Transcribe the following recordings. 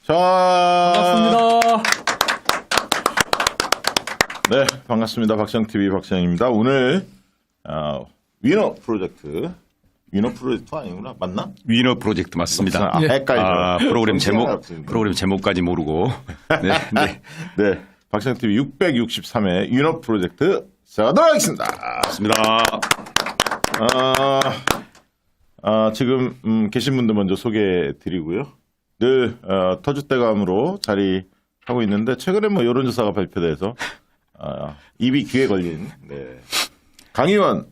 자, 반갑습니다. 네, 반갑습니다. 박시영TV 박시영입니다. 오늘 위너 프로젝트 아니구나, 맞나? 위너 프로젝트 맞습니다. 아, 헷갈려. 프로그램 제목까지 모르고. 네, 네. 네, 박시영TV 663회 위너 프로젝트 시작하도록 하겠습니다. 맞습니다. 지금 계신 분들 먼저 소개해드리고요. 늘 터줏대감으로 자리하고 있는데 최근에 뭐 여론조사가 발표돼서 입이 귀에 걸린 강의원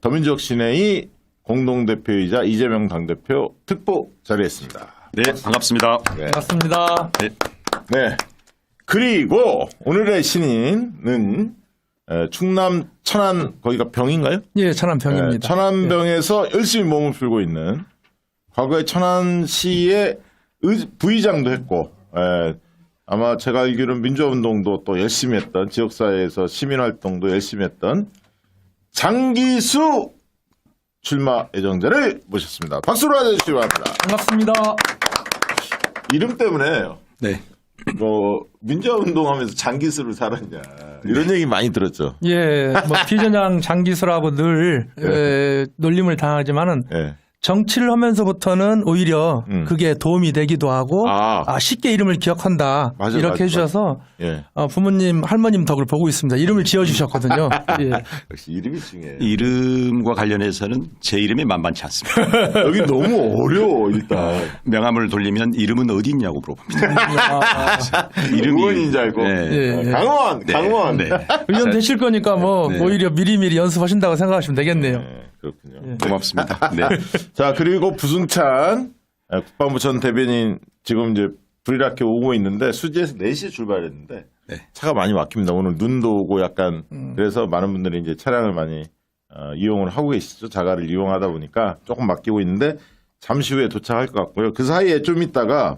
더민주혁 신회의 공동대표이자 이재명 당대표 특보 자리했습니다. 네, 반갑습니다. 네. 반갑습니다. 네. 네. 그리고 오늘의 신인은 충남 천안 거기가 병인가요? 예, 천안병입니다. 천안병에서 열심히 몸을 풀고 있는 과거에 천안시의 부의장도 했고 아마 제가 알기로는 민주화운동도 또 열심히 했던 지역사회에서 시민활동도 열심히 했던 장기수 출마 예정자를 모셨습니다. 박수로 맞아주시기 바랍니다. 반갑습니다. 이름 때문에 네. 민주화운동하면서 장기수를 살았냐 이런 얘기 많이 들었죠. 예, 뭐 비전향 장기수라고 늘 놀림을 당하지만은 예. 정치를 하면서부터는 오히려 그게 도움이 되기도 하고 쉽게 이름을 기억한다 이렇게 해주셔서 예. 부모님 할머님 덕을 보고 있습니다. 이름을 지어주셨거든요. 예. 역시 이름이 중요해요. 이름과 관련해서는 제 이름이 만만치 않습니다. 여기 너무 어려워 일단. 명함을 돌리면 이름은 어디 있냐고 물어봅니다. 이름이 의원인 줄 알고. 예, 예. 강원. 네. 의원 되실 거니까 뭐 네. 오히려 미리미리 연습하신다고 생각하시면 되겠네요. 그렇군요. 고맙습니다. 네. 자, 그리고 부승찬 국방부 전 대변인 지금 이제 불이렇게 오고 있는데 수지에서 4시에 출발했는데 네. 차가 많이 막힙니다. 오늘 눈도 오고 약간 그래서 많은 분들이 이제 차량을 많이 이용을 하고 계시죠. 자가를 이용하다 보니까 조금 막히고 있는데 잠시 후에 도착할 것 같고요. 그 사이에 좀 있다가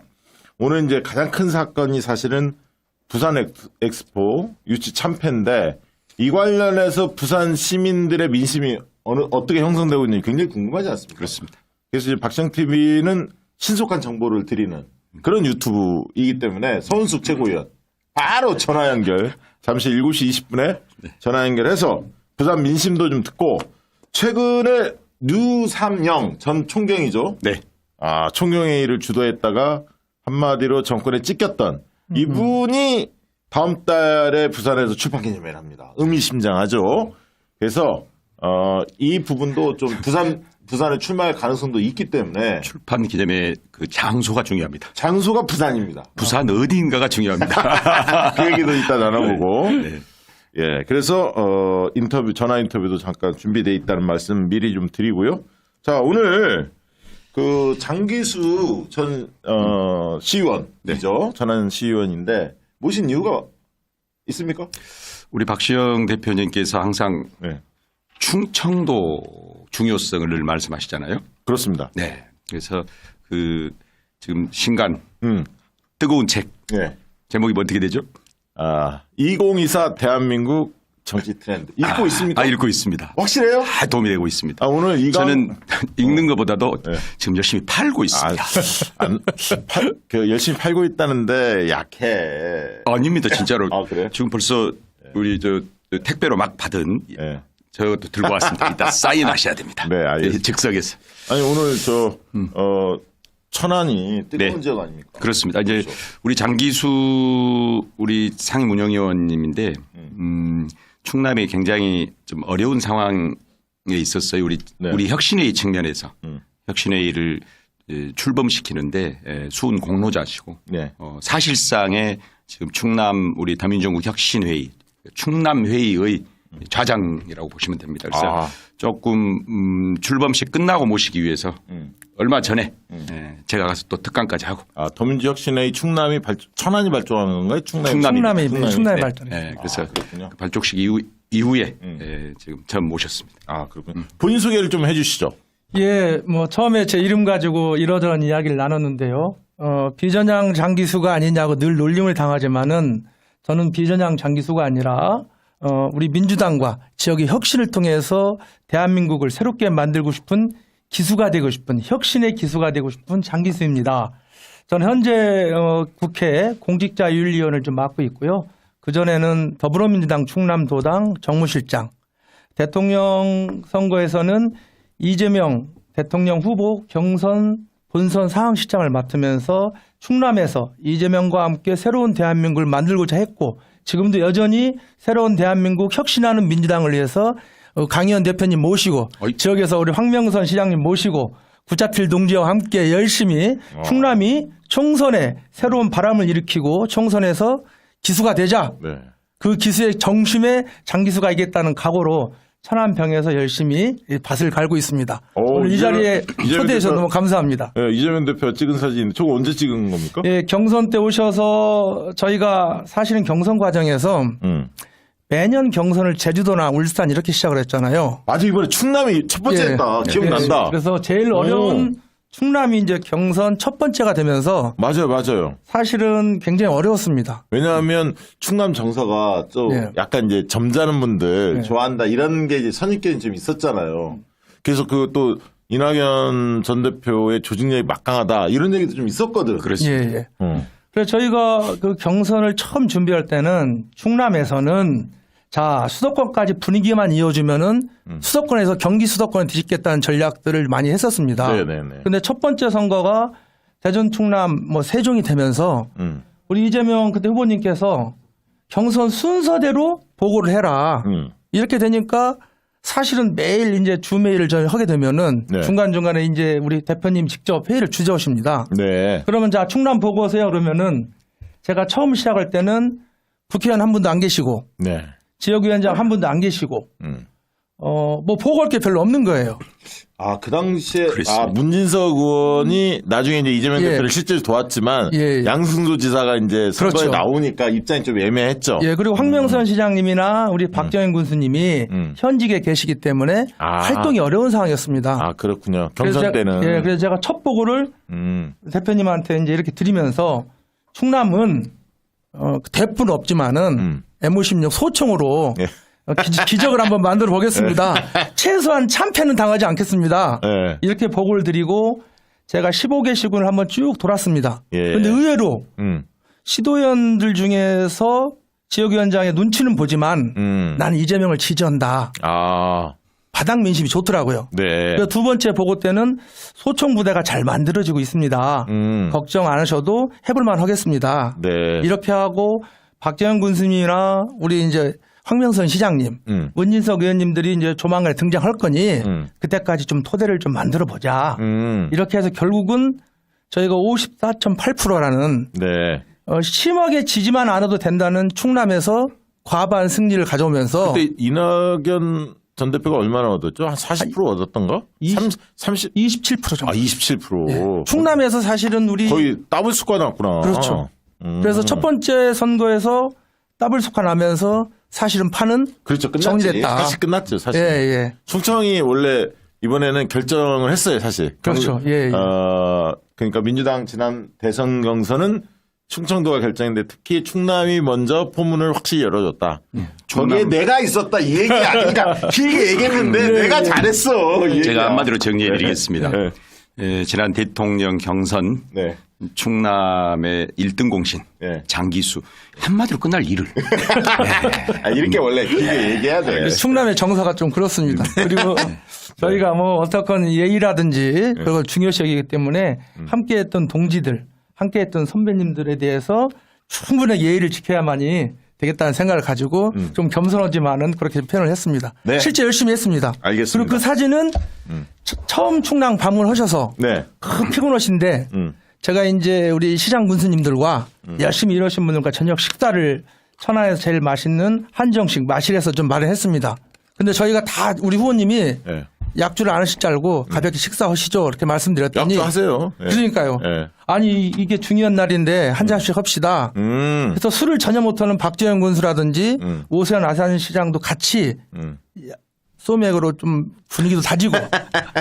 오늘 이제 가장 큰 사건이 사실은 부산 엑스포 유치 참패인데 이 관련해서 부산 시민들의 민심이 어떻게 형성되고 있는지 굉장히 궁금하지 않습니까? 그렇습니다. 그래서 이제 박시영TV는 신속한 정보를 드리는 그런 유튜브이기 때문에 서은숙 최고위원 바로 전화 연결 잠시 7시 20분에 전화 연결해서 부산 민심도 좀 듣고 최근에 류삼영 전 총경이죠. 네. 총경회의를 주도했다가 한마디로 정권에 찍혔던 이분이 다음 달에 부산에서 출판 기념회를 합니다. 의미심장하죠. 그래서 이 부분도 좀 부산에 출마할 가능성도 있기 때문에 출판 기념회 그 장소가 중요합니다. 장소가 부산입니다. 부산 어디인가가 중요합니다. 그 얘기도 이따 나눠보고. 네. 예, 그래서 전화 인터뷰도 잠깐 준비되어 있다는 말씀 미리 좀 드리고요. 자, 오늘 그 장기수 전 시의원이죠. 전환 시의원인데 모신 이유가 있습니까? 우리 박시영 대표님께서 항상 네. 충청도 중요성을 늘 말씀하시잖아요. 그렇습니다. 네. 그래서 지금 신간 뜨거운 책 네. 제목이 어떻게 되죠? 2024 대한민국 정치 트렌드. 읽고 있습니까? 읽고 있습니다. 확실해요? 도움이 되고 있습니다. 오늘 저는 읽는 것보다도 지금 열심히 팔고 있습니다. 열심히 팔고 있다는데 약해. 아닙니다, 진짜로. 그래요? 지금 벌써 우리 택배로 막 받은 저것도 들고 왔습니다. 이따 사인하셔야 됩니다. 네, 알겠습니다. 즉석에서. 아니 오늘 천안이 뜨거운 지역 아닙니까? 그렇습니다. 이제 우리 장기수 우리 상임운영위원님인데 충남이 굉장히 좀 어려운 상황에 있었어요. 우리 혁신회의 측면에서 혁신회의를 출범시키는데 수훈 공로자시고 사실상의 지금 충남 우리 더민정국 혁신회의 충남회의의 좌장이라고 보시면 됩니다. 그래서 조금 출범식 끝나고 모시기 위해서 얼마 전에 제가 가서 또 특강까지 하고. 더민주 혁신회의 천안이 발족하는 건가요? 충남이 발전했습니다. 네, 그래서 그 발족식 이후에 지금 처음 모셨습니다. 그렇군요. 본인 소개를 좀 해주시죠. 예, 뭐 처음에 제 이름 가지고 이러저런 이야기를 나눴는데요. 비전향 장기수가 아니냐고 늘 놀림을 당하지만은 저는 비전향 장기수가 아니라 우리 민주당과 지역의 혁신을 통해서 대한민국을 새롭게 만들고 싶은 기수가 되고 싶은 혁신의 기수가 되고 싶은 장기수입니다. 저는 현재 국회 공직자윤리위원을 좀 맡고 있고요. 그전에는 더불어민주당 충남도당 정무실장, 대통령 선거에서는 이재명 대통령 후보 경선 본선 상황실장을 맡으면서 충남에서 이재명과 함께 새로운 대한민국을 만들고자 했고 지금도 여전히 새로운 대한민국 혁신하는 민주당을 위해서 강의원 대표님 모시고 지역에서 우리 황명선 시장님 모시고 구자필 동지와 함께 열심히 충남이 총선에 새로운 바람을 일으키고 총선에서 기수가 되자 네. 그 기수의 정심에 장기수가 있겠다는 각오로 천안병에서 열심히 밭을 갈고 있습니다. 오늘 이 자리에 초대해 주셔서 너무 감사합니다. 네, 이재명 대표 찍은 사진 저거 언제 찍은 겁니까? 예, 경선 때 오셔서 저희가 사실은 경선 과정에서 매년 경선을 제주도나 울산 이렇게 시작을 했잖아요. 맞아, 이번에 충남이 첫 번째 예. 했다. 기억난다. 예, 그래서 제일 어려운 충남이 이제 경선 첫 번째가 되면서 맞아요. 사실은 굉장히 어려웠습니다. 왜냐하면 충남 정서가 좀 예. 약간 이제 점잖은 분들 예. 좋아한다 이런 게 이제 선입견이 좀 있었잖아요. 그래서 그 또 이낙연 전 대표의 조직력이 막강하다 이런 얘기도 좀 있었거든. 그렇습니다. 예. 그래서 저희가 그 경선을 처음 준비할 때는 충남에서는 자, 수도권까지 분위기만 이어주면은 수도권에서 경기 수도권을 뒤집겠다는 전략들을 많이 했었습니다. 네네네. 근데 첫 번째 선거가 대전, 충남, 세종이 되면서 우리 이재명 그때 후보님께서 경선 순서대로 보고를 해라. 이렇게 되니까 사실은 매일 이제 주메일을 저희 하게 되면은 네. 중간중간에 이제 우리 대표님 직접 회의를 주저오십니다. 네. 그러면 자, 충남 보고 오세요. 그러면은 제가 처음 시작할 때는 국회의원 한 분도 안 계시고 네. 지역위원장 한 분도 안 계시고, 보고할 게 별로 없는 거예요. 아, 그 당시에, 그렇습니다. 문진석 의원이 나중에 이제 이재명 예. 대표를 실제로 도왔지만, 예. 양승조 지사가 이제 선거에 그렇죠. 나오니까 입장이 좀 애매했죠. 예, 그리고 황명선 시장님이나 우리 박정현 군수님이 현직에 계시기 때문에 활동이 어려운 상황이었습니다. 아, 그렇군요. 그래서 경선 때는. 그래서 제가 첫 보고를 대표님한테 이제 이렇게 드리면서 충남은 대부분 없지만은 M56 소총으로 예. 기적을 한번 만들어 보겠습니다. 최소한 참패는 당하지 않겠습니다. 예. 이렇게 보고를 드리고 제가 15개 시군을 한번 쭉 돌았습니다. 예. 그런데 의외로 시도위원들 중에서 지역위원장의 눈치는 보지만 나는 이재명을 지지한다. 아, 바닥 민심이 좋더라고요. 네. 그래서 두 번째 보고 때는 소총 부대가 잘 만들어지고 있습니다. 걱정 안 하셔도 해볼만 하겠습니다. 네. 이렇게 하고 박재현 군수님이나 우리 이제 황명선 시장님, 문진석 의원님들이 이제 조만간에 등장할 거니 그때까지 좀 토대를 좀 만들어 보자. 이렇게 해서 결국은 저희가 54.8%라는 네. 심하게 지지만 않아도 된다는 충남에서 과반 승리를 가져오면서 그때 이낙연 전 대표가 얼마나 얻었죠? 한 40% 얻었던가? 30? 27% 정도. 아, 27%. 충남에서 사실은 우리 거의 더블 수가 났구나. 그렇죠. 그래서 첫 번째 선거에서 더블 속화 나면서 사실은 판은 그렇죠. 끝났지. 정리됐다. 사실 끝났죠. 사실. 예. 충청이 원래 이번에는 결정을 했어요. 사실. 그렇죠. 예. 그러니까 민주당 지난 대선 경선은 충청도가 결정했는데 특히 충남이 먼저 포문을 확실히 열어줬다. 저기에 내가 있었다 이 얘기 아니니까 길게 얘기했는데 내가 잘했어. 이 제가 얘기야. 한마디로 정리해 드리겠습니다. 네. 예, 지난 대통령 경선 네. 충남의 1등 공신 네. 장기수 한마디로 끝날 일을 이렇게 원래 길게 얘기해야 돼. 충남의 정서가 좀 그렇습니다. 그리고 저희가 어떻건 예의라든지 그걸 중요시 여기기 때문에 함께했던 동지들, 함께했던 선배님들에 대해서 충분히 예의를 지켜야만이 되겠다는 생각을 가지고 좀 겸손하지만은 그렇게 표현을 했습니다. 네. 실제 열심히 했습니다. 알겠습니다. 그리고 그 사진은 처음 충남 방문하셔서 네. 피곤하신데 제가 이제 우리 시장 군수님들과 열심히 일하신 분들과 저녁 식사를 천안에서 제일 맛있는 한정식 마실에서 좀 마련했습니다. 근데 저희가 다 우리 후보님이 네. 약주를 안 하실 줄 알고 가볍게 식사하시죠 이렇게 말씀드렸더니 약주 하세요. 네. 그러니까요. 네. 아니 이게 중요한 날인데 한 잔씩 합시다. 그래서 술을 전혀 못하는 박재현 군수라든지 오세훈 아산시장도 같이 소맥으로 좀 분위기도 다지고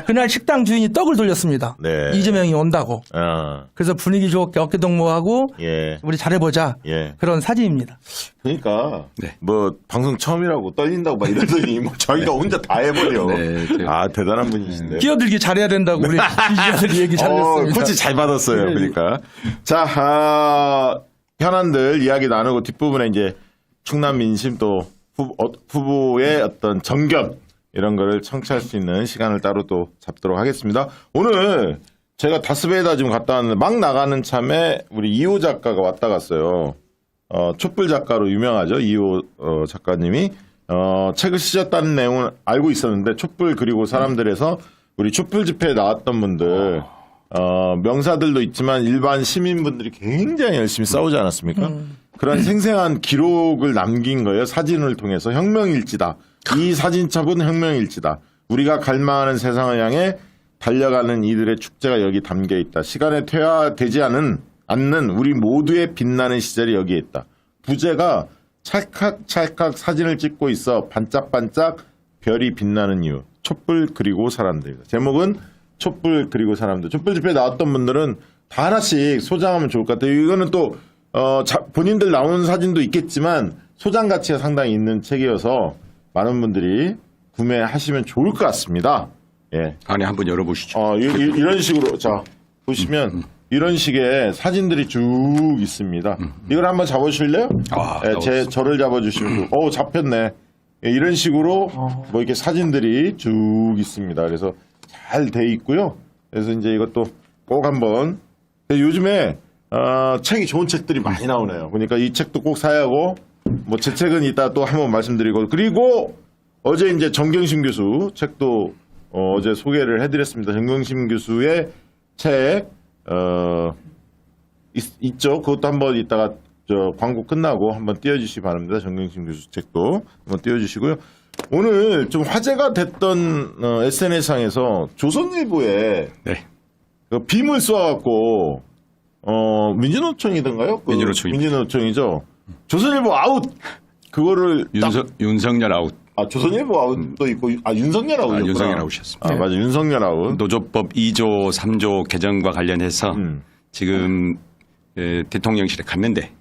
그날 식당 주인이 떡을 돌렸습니다. 네. 이재명이 온다고. 그래서 분위기 좋게 어깨 동무하고 예. 우리 잘해보자 예. 그런 사진입니다. 그러니까 네. 뭐 방송 처음이라고 떨린다고 막 이러더니 뭐 자기가 혼자 다 해버려. 네, 아 대단한 분이신데. 끼어들기 잘해야 된다고 우리 기자들이 얘기 잘했습니다. 코치 잘 받았어요. 네. 그러니까 자 현안들 이야기 나누고 뒷부분에 이제 충남 민심 또 후보의 어떤 정견 이런 거를 청취할 수 있는 시간을 따로 또 잡도록 하겠습니다. 오늘 제가 다스베이다 지금 갔다 왔는데 막 나가는 참에 우리 이호 작가가 왔다 갔어요. 촛불 작가로 유명하죠. 이호 작가님이 책을 쓰셨다는 내용을 알고 있었는데 촛불 그리고 사람들에서 우리 촛불 집회에 나왔던 분들 명사들도 있지만 일반 시민분들이 굉장히 열심히 싸우지 않았습니까? 그런 생생한 기록을 남긴 거예요. 사진을 통해서 혁명일지다. 이 사진첩은 혁명일지다. 우리가 갈망하는 세상을 향해 달려가는 이들의 축제가 여기 담겨 있다. 시간에 퇴화되지 않는 우리 모두의 빛나는 시절이 여기에 있다. 부제가 찰칵찰칵 사진을 찍고 있어 반짝반짝 별이 빛나는 이유. 촛불 그리고 사람들. 제목은 촛불 그리고 사람들. 촛불 집회에 나왔던 분들은 다 하나씩 소장하면 좋을 것 같아요. 이거는 또 본인들 나오는 사진도 있겠지만 소장 가치가 상당히 있는 책이어서 많은 분들이 구매하시면 좋을 것 같습니다. 예. 안에 한번 열어보시죠. 이런 식으로 자 보시면 이런 식의 사진들이 쭉 있습니다. 이걸 한번 잡아주실래요? 예, 저를 잡아주시면 잡혔네. 예, 이런 식으로 뭐 이렇게 사진들이 쭉 있습니다. 그래서 잘 돼 있고요. 그래서 이제 이것도 꼭 한번 요즘에 책이 좋은 책들이 많이 나오네요. 그러니까 이 책도 꼭 사야 하고 뭐 제 책은 이따 또 한번 말씀드리고 그리고 어제 이제 정경심 교수 책도 어제 소개를 해드렸습니다. 정경심 교수의 책 있죠. 그것도 한번 이따가 광고 끝나고 한번 띄워주시기 바랍니다. 정경심 교수 책도 한번 띄워주시고요. 오늘 좀 화제가 됐던 SNS상에서 조선일보에 네. 그 빔을 쏘아갖고 민주노총이던가요? 민주노총이죠. 조선일보 아웃 그거를 윤석열 아웃. 조선일보 아웃도 있고 윤석열 아웃이었구나. 윤석열 아웃이었습니다. 맞아 윤석열 아웃. 노조법 2조 3조 개정과 관련해서 지금 대통령실에 갔는데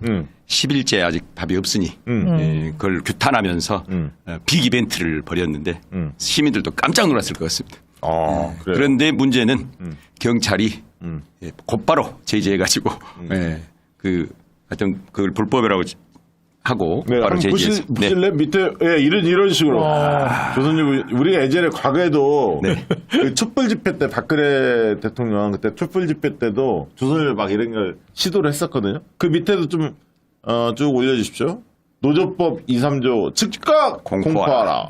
10일째 아직 답이 없으니 그걸 규탄하면서 빅 이벤트를 벌였는데 시민들도 깜짝 놀랐을 것 같습니다. 그런데 문제는 경찰이 곧바로 제지해가지고 하여튼 그걸 불법이라고 하고 바로 제지해서 보실래? 밑에 이런 식으로 조선일보 우리가 예전에 과거에도 그 촛불 집회 때 박근혜 대통령 그때 촛불 집회 때도 조선일보 막 이런 걸 시도를 했었거든요. 그 밑에도 좀 쭉 올려주십시오. 노조법 2, 3조 즉각 공포하라.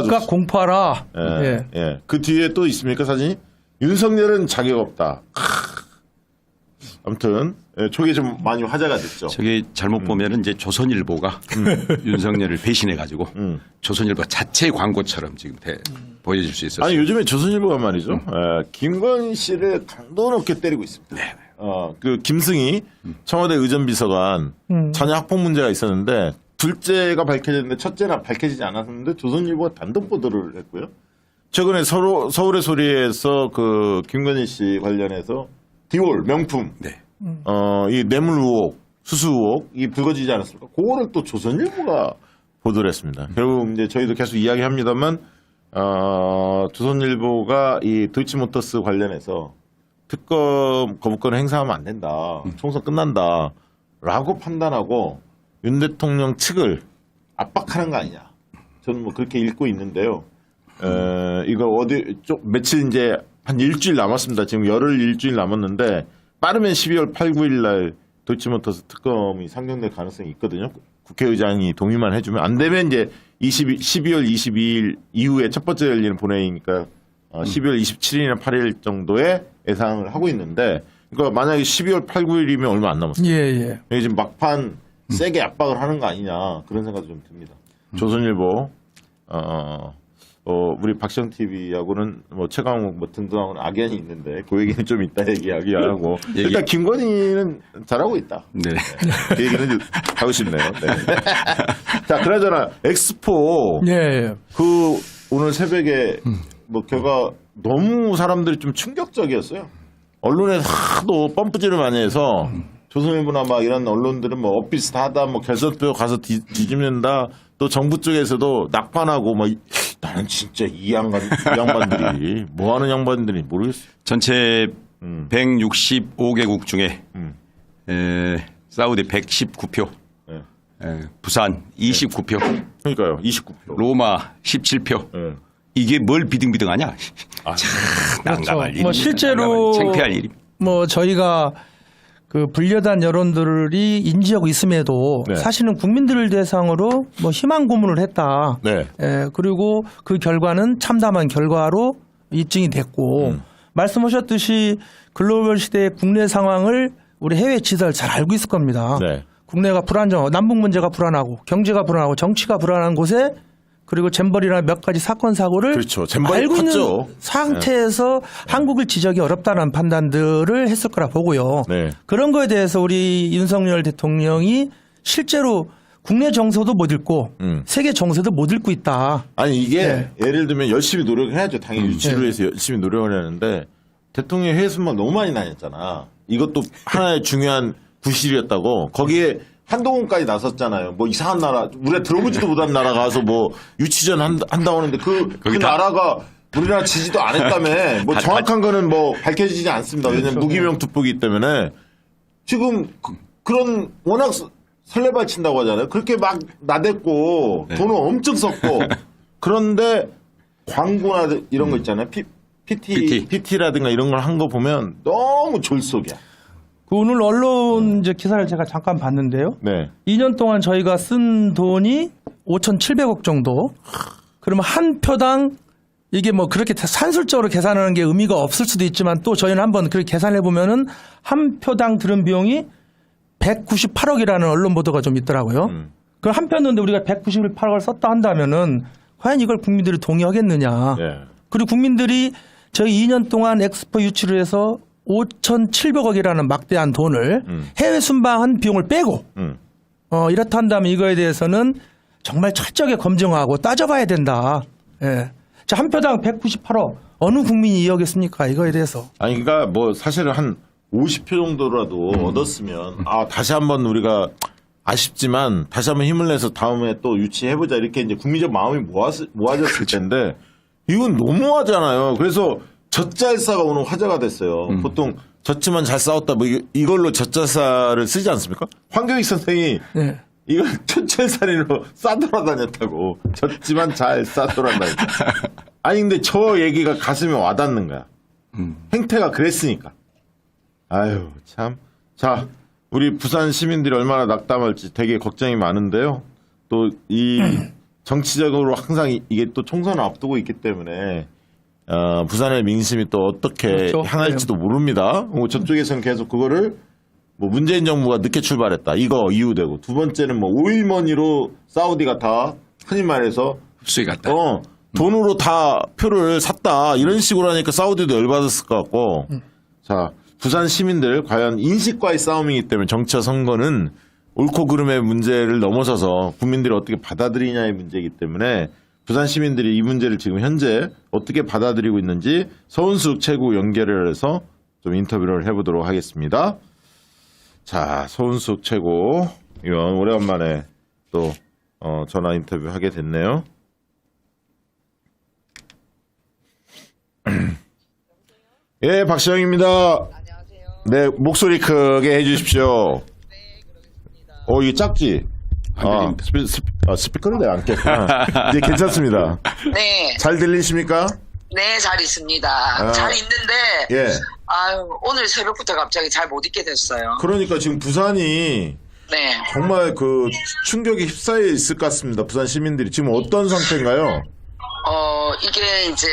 즉각 공포하라. 예. 그 뒤에 또 있습니까 사진이? 윤석열은 자격 없다. 아무튼 저게 좀 많이 화제가 됐죠. 저게 잘못 보면은 이제 조선일보가 윤석열을 배신해가지고 조선일보 자체 광고처럼 지금 보여줄 수 있었어요. 아니 요즘에 조선일보가 말이죠. 김건희 씨를 강도 높게 때리고 있습니다. 네. 그 김승희 청와대 의전비서관 자녀 학폭 문제가 있었는데 둘째가 밝혀졌는데 첫째는 밝혀지지 않았는데 조선일보가 단독 보도를 했고요. 최근에 서울의 소리에서 그 김건희 씨 관련해서 디올 명품, 이 뇌물 의혹, 수수 의혹 이 불거지지 않았습니까? 그거를 또 조선일보가 보도를 했습니다. 결국 이제 저희도 계속 이야기합니다만 조선일보가 이 도이치모터스 관련해서 특검 거부권을 행사하면 안 된다, 총선 끝난다라고 판단하고 윤 대통령 측을 압박하는 거 아니냐? 저는 뭐 그렇게 읽고 있는데요. 이거 며칠 이제 한 일주일 남았습니다. 지금 열흘 일주일 남았는데 빠르면 12월 8, 9일 날 도이치모터스 특검이 상정될 가능성이 있거든요. 국회의장이 동의만 해주면 안 되면 이제 12월 22일 이후에 첫 번째 열리는 본회의니까 12월 27일이나 8일 정도에 예상을 하고 있는데 그러니까 만약에 12월 8, 9일이면 얼마 안 남았어요. 예. 여기 지금 막판 세게 압박을 하는 거 아니냐 그런 생각도 좀 듭니다. 조선일보 우리 박시영 TV하고는 뭐 최강욱 뭐 등등하고는 악연이 있는데 그 얘기는 좀 이따 얘기하고 일단 김건희는 잘하고 있다. 네. 그 얘기는 하고 싶네요. 네. 자, 그나저나 엑스포 예. 그 오늘 새벽에 뭐 결과 너무 사람들이 좀 충격적이었어요. 언론에 하도 펌프질을 많이 해서 조선일보나 막 이런 언론들은 뭐 엇비슷하다, 뭐 결선표 가서 뒤집는다, 또 정부 쪽에서도 낙관하고 뭐 나는 진짜 이 양반들이 뭐 하는 양반들이 모르겠어요. 전체 165개국 중에 사우디 119표, 네. 부산 29표, 그러니까요. 29표. 로마 17표. 네. 이게 뭘 비등비등하냐? 아, 난감할 일이. 뭐 실제로 창피할 일이. 뭐 저희가 그 불려단 여론들이 인지하고 있음에도 네. 사실은 국민들을 대상으로 뭐 희망 고문을 했다. 네. 그리고 그 결과는 참담한 결과로 입증이 됐고 말씀하셨듯이 글로벌 시대의 국내 상황을 우리 해외 지도자들 잘 알고 있을 겁니다. 네. 국내가 불안정하고 남북 문제가 불안하고 경제가 불안하고 정치가 불안한 곳에 그리고 잼버리나 몇 가지 사건 사고를 그렇죠. 잼버리 알고 컸죠. 있는 상태에서 한국을 지적이 어렵다는 판단들을 했을 거라 보고요. 네. 그런 거에 대해서 우리 윤석열 대통령이 실제로 국내 정서도 못 읽고 세계 정서도 못 읽고 있다. 아니 이게 네. 예를 들면 열심히 노력을 해야죠. 당연히 유치를 네. 위해서 열심히 노력을 하는데 대통령 해외 순방 너무 많이 다녔잖아. 이것도 하나의 중요한 부실이었다고. 거기에 한동훈까지 나섰잖아요. 뭐 이상한 나라, 우리가 들어보지도 못한 나라 가서 뭐 유치전 한다고 하는데 그 나라가 우리나라 지지도 안 했다며. 뭐 정확한 거는 뭐 밝혀지지 않습니다. 왜냐면 무기명 투표기 때문에 지금 그런 워낙 설레발 친다고 하잖아요. 그렇게 막 나댔고 돈을 엄청 썼고 그런데 광고나 이런 거 있잖아요. PT라든가 이런 걸 한 거 보면 너무 졸속이야. 그 오늘 언론 이제 기사를 제가 잠깐 봤는데요. 네. 2년 동안 저희가 쓴 돈이 5,700억 정도. 그러면 한 표당 이게 뭐 그렇게 산술적으로 계산하는 게 의미가 없을 수도 있지만 또 저희는 한번 그렇게 계산해 보면은 한 표당 들은 비용이 198억이라는 언론 보도가 좀 있더라고요. 그 한 편 넣는데 우리가 198억을 썼다 한다면은 과연 이걸 국민들이 동의하겠느냐. 네. 그리고 국민들이 저희 2년 동안 엑스포 유치를 해서 5,700억이라는 막대한 돈을 해외 순방한 비용을 빼고 이렇다 한다면 이거에 대해서는 정말 철저하게 검증하고 따져봐야 된다. 예. 자, 한 표당 198억 어느 국민이 이해하겠습니까? 이거에 대해서. 아니 그러니까 뭐 사실은 한 50표 정도라도 얻었으면 다시 한번 우리가 아쉽지만 다시 한번 힘을 내서 다음에 또 유치해보자 이렇게 이제 국민적 마음이 모아졌을 텐데 이건 너무하잖아요. 그래서 젖잘싸가 오늘 화제가 됐어요. 보통 졌지만 잘 싸웠다 뭐 이걸로 젖잘싸를 쓰지 않습니까? 황교익 선생이 네. 이걸 촌철살인으로 싸돌아다녔다고. 졌지만 잘 싸돌아다녔다. 아니 근데 저 얘기가 가슴에 와닿는 거야. 행태가 그랬으니까. 아유 참. 자 우리 부산 시민들이 얼마나 낙담할지 되게 걱정이 많은데요. 또 이 정치적으로 항상 이게 또 총선을 앞두고 있기 때문에 부산의 민심이 또 어떻게 그렇죠. 향할지도 모릅니다. 저쪽에서는 계속 그거를 뭐 문재인 정부가 늦게 출발했다. 이거 이유되고. 두 번째는 뭐 오일머니로 사우디가 다 흔히 말해서 흡수해 갔다. 돈으로 다 표를 샀다. 이런 식으로 하니까 사우디도 열받았을 것 같고. 자, 부산 시민들 과연 인식과의 싸움이기 때문에 정치와 선거는 옳고 그름의 문제를 넘어서서 국민들이 어떻게 받아들이냐의 문제이기 때문에 부산 시민들이 이 문제를 지금 현재 어떻게 받아들이고 있는지 서은숙 최고 연결을 해서 좀 인터뷰를 해보도록 하겠습니다. 자, 서은숙 최고 의원 오래간만에 또 전화 인터뷰 하게 됐네요. 예, 박시영입니다. 안녕하세요. 네, 목소리 크게 해주십시오. 네, 그러겠습니다. 이게 작지? 스피커를 내가 안 깼구나. 이제 괜찮습니다. 네, 잘 들리십니까? 네, 잘 있습니다. 잘 있는데, 예. 아유, 오늘 새벽부터 갑자기 잘 못 있게 됐어요. 그러니까 지금 부산이 네. 정말 그 충격에 휩싸여 있을 것 같습니다. 부산 시민들이. 지금 어떤 상태인가요? 이게 이제,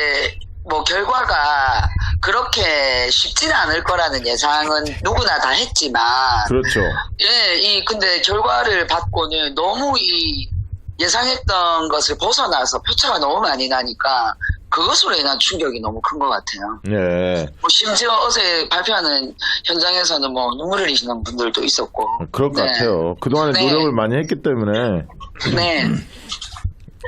뭐, 결과가 그렇게 쉽지는 않을 거라는 예상은 누구나 다 했지만, 그렇죠. 예, 근데 결과를 받고는 너무 예상했던 것을 벗어나서 표차가 너무 많이 나니까, 그것으로 인한 충격이 너무 큰 것 같아요. 예. 뭐 심지어 어제 발표하는 현장에서는 뭐 눈물을 흘리시는 분들도 있었고. 그럴 것 네. 같아요. 그동안에 네. 노력을 많이 했기 때문에. 네.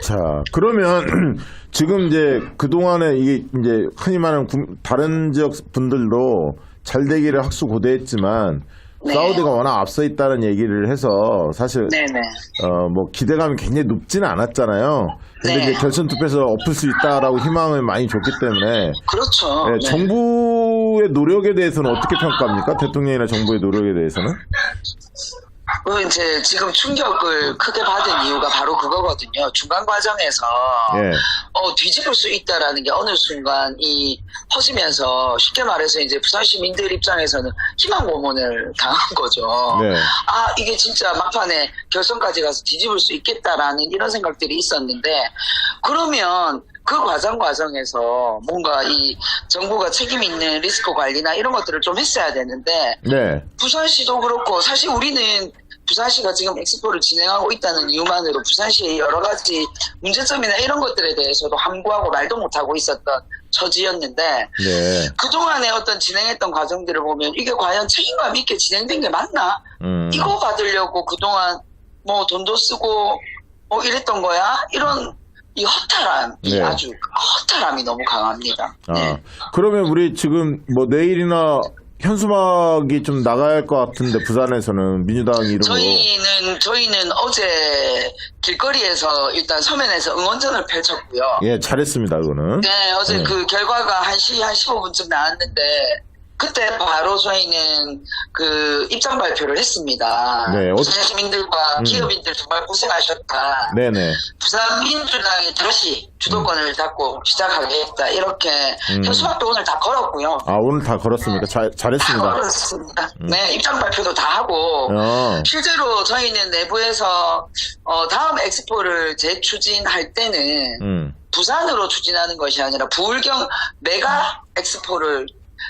자, 그러면 지금 이제 그동안에 이게 이제 흔히 말하는 다른 지역 분들도 잘 되기를 학수고대했지만 네. 사우디가 워낙 앞서 있다는 얘기를 해서 사실 네네. 뭐 기대감이 굉장히 높지는 않았잖아요. 근데 네. 이제 결선 투표에서 엎을 수 있다라고 희망을 많이 줬기 때문에 그렇죠. 네, 네. 정부의 노력에 대해서는 어떻게 평가합니까? 대통령이나 정부의 노력에 대해서는? 이제 지금 충격을 크게 받은 이유가 바로 그거거든요. 중간 과정에서 예. 뒤집을 수 있다라는 게 어느 순간 퍼지면서 쉽게 말해서 이제 부산 시민들 입장에서는 희망 고문을 당한 거죠. 네. 아, 이게 진짜 막판에 결선까지 가서 뒤집을 수 있겠다라는 이런 생각들이 있었는데, 그러면 그 과정에서 뭔가 이 정부가 책임 있는 리스크 관리나 이런 것들을 좀 했어야 되는데, 네. 부산시도 그렇고, 사실 우리는 부산시가 지금 엑스포를 진행하고 있다는 이유만으로 부산시의 여러 가지 문제점이나 이런 것들에 대해서도 함구하고 말도 못하고 있었던 처지였는데, 네. 그동안에 어떤 진행했던 과정들을 보면 이게 과연 책임감 있게 진행된 게 맞나? 이거 받으려고 그동안 뭐 돈도 쓰고 이랬던 거야? 이런 이 허탈함이 네. 아주 허탈함이 너무 강합니다. 네. 그러면 우리 지금 뭐 내일이나 현수막이 좀 나가야 할 것 같은데 부산에서는 민주당 이름으로 저희는 어제 길거리에서 일단 서면에서 응원전을 펼쳤고요. 예, 잘했습니다. 그거는. 네, 어제 네. 그 결과가 1시 한 15분쯤 나왔는데 그때 바로 저희는 그 입장 발표를 했습니다. 네, 부산 시민들과 기업인들 정말 고생하셨다. 네네. 부산 민주당이 다시 주도권을 잡고 시작하겠다. 이렇게 현수막도 오늘 다 걸었고요. 아, 오늘 다 걸었습니까? 다 잘했습니다. 걸었습니다. 네, 입장 발표도 다 하고 실제로 저희는 내부에서 다음 엑스포를 재추진할 때는 부산으로 추진하는 것이 아니라 부울경 메가 엑스포를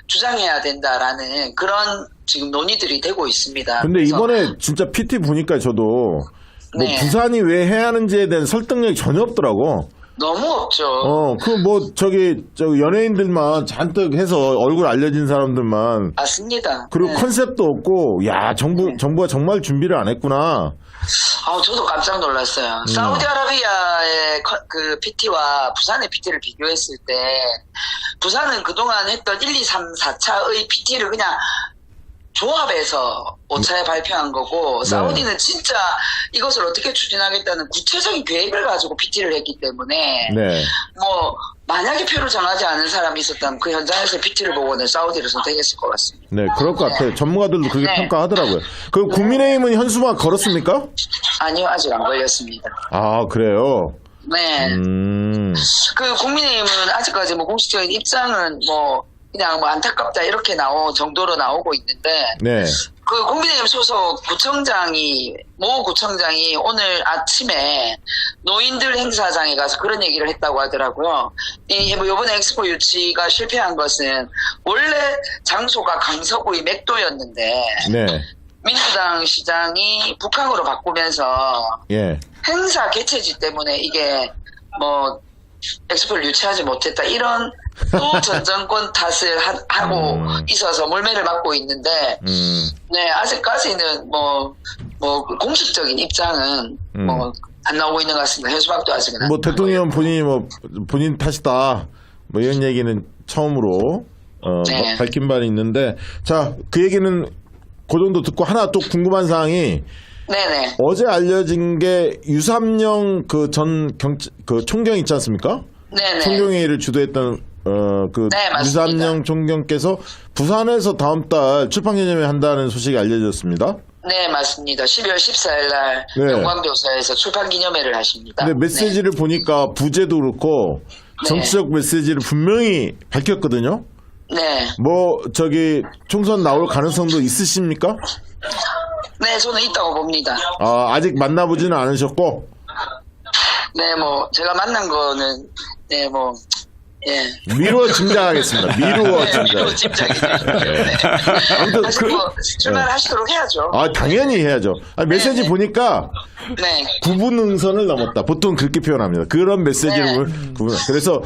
주장해야 된다라는 그런 지금 논의들이 되고 있습니다. 근데 그래서 이번에 진짜 PT 보니까 저도 뭐 네. 부산이 왜 해야 하는지에 대한 설득력이 전혀 없더라고. 너무 없죠. 연예인들만 잔뜩 해서 얼굴 알려진 사람들만. 맞습니다. 그리고 네. 컨셉도 없고, 야, 정부가 정말 준비를 안 했구나. 저도 깜짝 놀랐어요. 사우디아라비아의 그 PT와 부산의 PT를 비교했을 때, 부산은 그동안 했던 1, 2, 3, 4차의 PT를 그냥 조합해서 5차에 발표한 거고, 사우디는 진짜 이것을 어떻게 추진하겠다는 구체적인 계획을 가지고 PT를 했기 때문에, 네. 만약에 표를 정하지 않은 사람이 있었다면 그 현장에서 PT를 보고는 사우디를 선택했을 것 같습니다. 네, 그럴 것 같아요. 전문가들도 그렇게 네. 평가하더라고요. 그 국민의힘은 현수막 걸었습니까? 아니요, 아직 안 걸렸습니다. 아, 그래요? 네. 그 국민의힘은 아직까지 공식적인 입장은 그냥 안타깝다 이렇게 정도로 나오고 있는데, 네. 그 국민의힘 소속 모 구청장이 오늘 아침에 노인들 행사장에 가서 그런 얘기를 했다고 하더라고요. 이번에 엑스포 유치가 실패한 것은 원래 장소가 강서구의 맥도였는데, 네. 민주당 시장이 북한으로 바꾸면서 예. 행사 개최지 때문에 이게 엑스포를 유치하지 못했다 이런 또 전 정권 탓을 하고 있어서 몰매를 맞고 있는데 네 아직까지는 공식적인 입장은 안 나오고 있는 것 같습니다. 현수막도 아직은 안 대통령 본인 탓이다 이런 얘기는 처음으로 네. 밝힌 바는 있는데, 자, 그 얘기는 그 정도 듣고 하나 또 궁금한 사항이, 네네. 어제 알려진 게 유삼영 총경 있지 않습니까? 네네. 총경회의를 주도했던 네, 맞습니다. 유삼영 총경께서 부산에서 다음 달 출판 기념회 한다는 소식이 알려졌습니다. 네, 맞습니다. 12월 14일 날 네. 영광도서에서 출판 기념회를 하십니다. 근데 메시지를 보니까 부제도 그렇고 정치적 메시지를 분명히 밝혔거든요. 네. 총선 나올 가능성도 있으십니까? 네, 저는 있다고 봅니다. 아직 만나보지는 않으셨고? 네, 제가 만난 거는, 예. 미루어 짐작하겠습니다. 미루어 짐작이죠. 아무튼 사실 출마하시도록 해야죠. 당연히 해야죠. 메시지 네. 보니까 네. 구분응선을 넘었다. 보통 그렇게 표현합니다. 그런 메시지를 구분. 그래서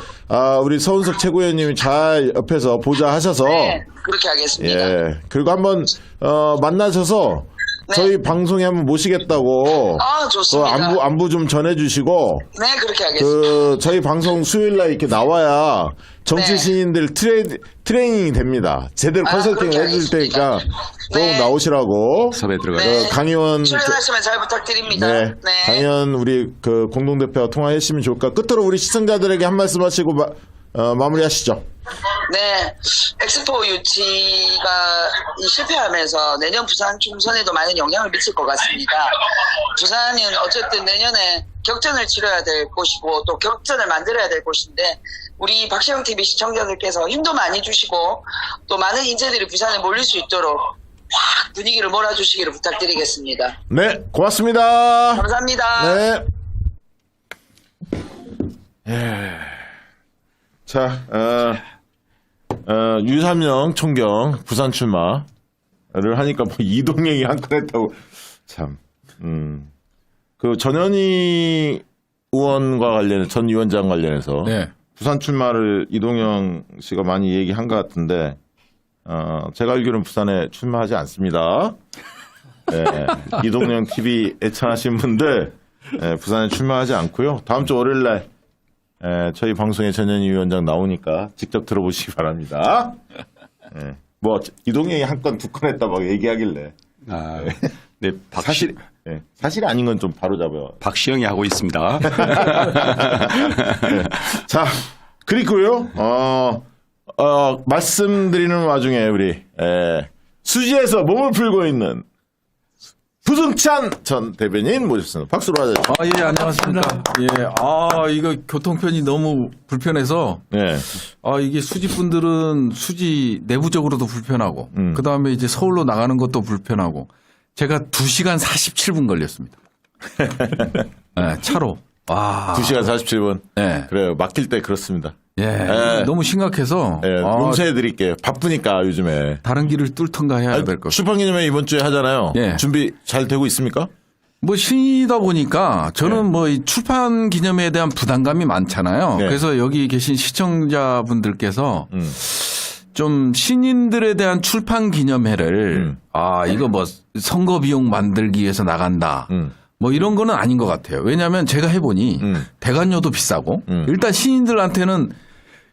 우리 서은석 최고위원님이 잘 옆에서 보좌하셔서 네, 그렇게 하겠습니다. 예. 그리고 한번 만나셔서 네. 저희 방송에 한번 모시겠다고. 아, 그 좋습니다. 안부 좀 전해주시고. 네, 그렇게 하겠습니다. 저희 방송 수요일날 이렇게 나와야 정치 네. 신인들 트레이닝이 됩니다. 제대로 컨설팅을 그렇게 해줄 테니까 하겠습니다. 꼭 네. 나오시라고. 섭외 들어가요. 네. 강의원 출연하시면 잘 부탁드립니다. 네. 강현 우리 그 공동대표와 통화하시면 좋을까. 끝으로 우리 시청자들에게 한 말씀 하시고 마무리하시죠. 네, 엑스포 유치가 실패하면서 내년 부산 총선에도 많은 영향을 미칠 것 같습니다. 부산은 어쨌든 내년에 격전을 치러야 될 곳이고 또 격전을 만들어야 될 곳인데 우리 박시영 TV 시청자들께서 힘도 많이 주시고 또 많은 인재들이 부산에 몰릴 수 있도록 확 분위기를 몰아주시기를 부탁드리겠습니다. 네, 고맙습니다. 감사합니다. 네. 자, 유삼영 총경 부산 출마를 하니까 뭐 이동행이 한 건 했다고 참, 그 전현희 의원과 관련해 전 위원장 관련해서 네. 부산 출마를 이동영 씨가 많이 얘기한 것 같은데, 제가 알기로는 부산에 출마하지 않습니다. 네, 이동영 TV 애청하신 분들 부산에 출마하지 않고요. 다음 주 월요일날 저희 방송에 전현희 위원장 나오니까 직접 들어보시기 바랍니다. 뭐 이동영이 한 건 두 건 했다 막 얘기하길래 네, 사실 아닌 건 좀 바로 잡아요. 박시영이 하고 있습니다. 자, 그리고요. 말씀드리는 와중에 우리 수지에서 몸을 풀고 있는 부승찬 전 대변인 모셨습니다. 박수로 하죠. 아, 예, 안녕하십니까. 예, 이거 교통편이 너무 불편해서, 네. 이게 수지분들은 수지 내부적으로도 불편하고, 그 다음에 이제 서울로 나가는 것도 불편하고, 제가 2시간 47분 걸렸습니다. 네, 차로. 와. 2시간 47분. 네. 그래요. 막힐 때 그렇습니다. 예, 너무 심각해서, 용서해 드릴게요. 바쁘니까 요즘에. 다른 길을 뚫던가 해야 될 것. 출판기념회 이번 주에 하잖아요. 예. 준비 잘 되고 있습니까? 뭐 신이다 보니까 저는 뭐 이 출판 기념회에 대한 부담감이 많잖아요. 네. 그래서 여기 계신 시청자분들께서 좀 신인들에 대한 출판 기념회를 이거 뭐 선거 비용 만들기 위해서 나간다. 뭐 이런 거는 아닌 것 같아요. 왜냐하면 제가 해보니 대관료도 비싸고 일단 신인들한테는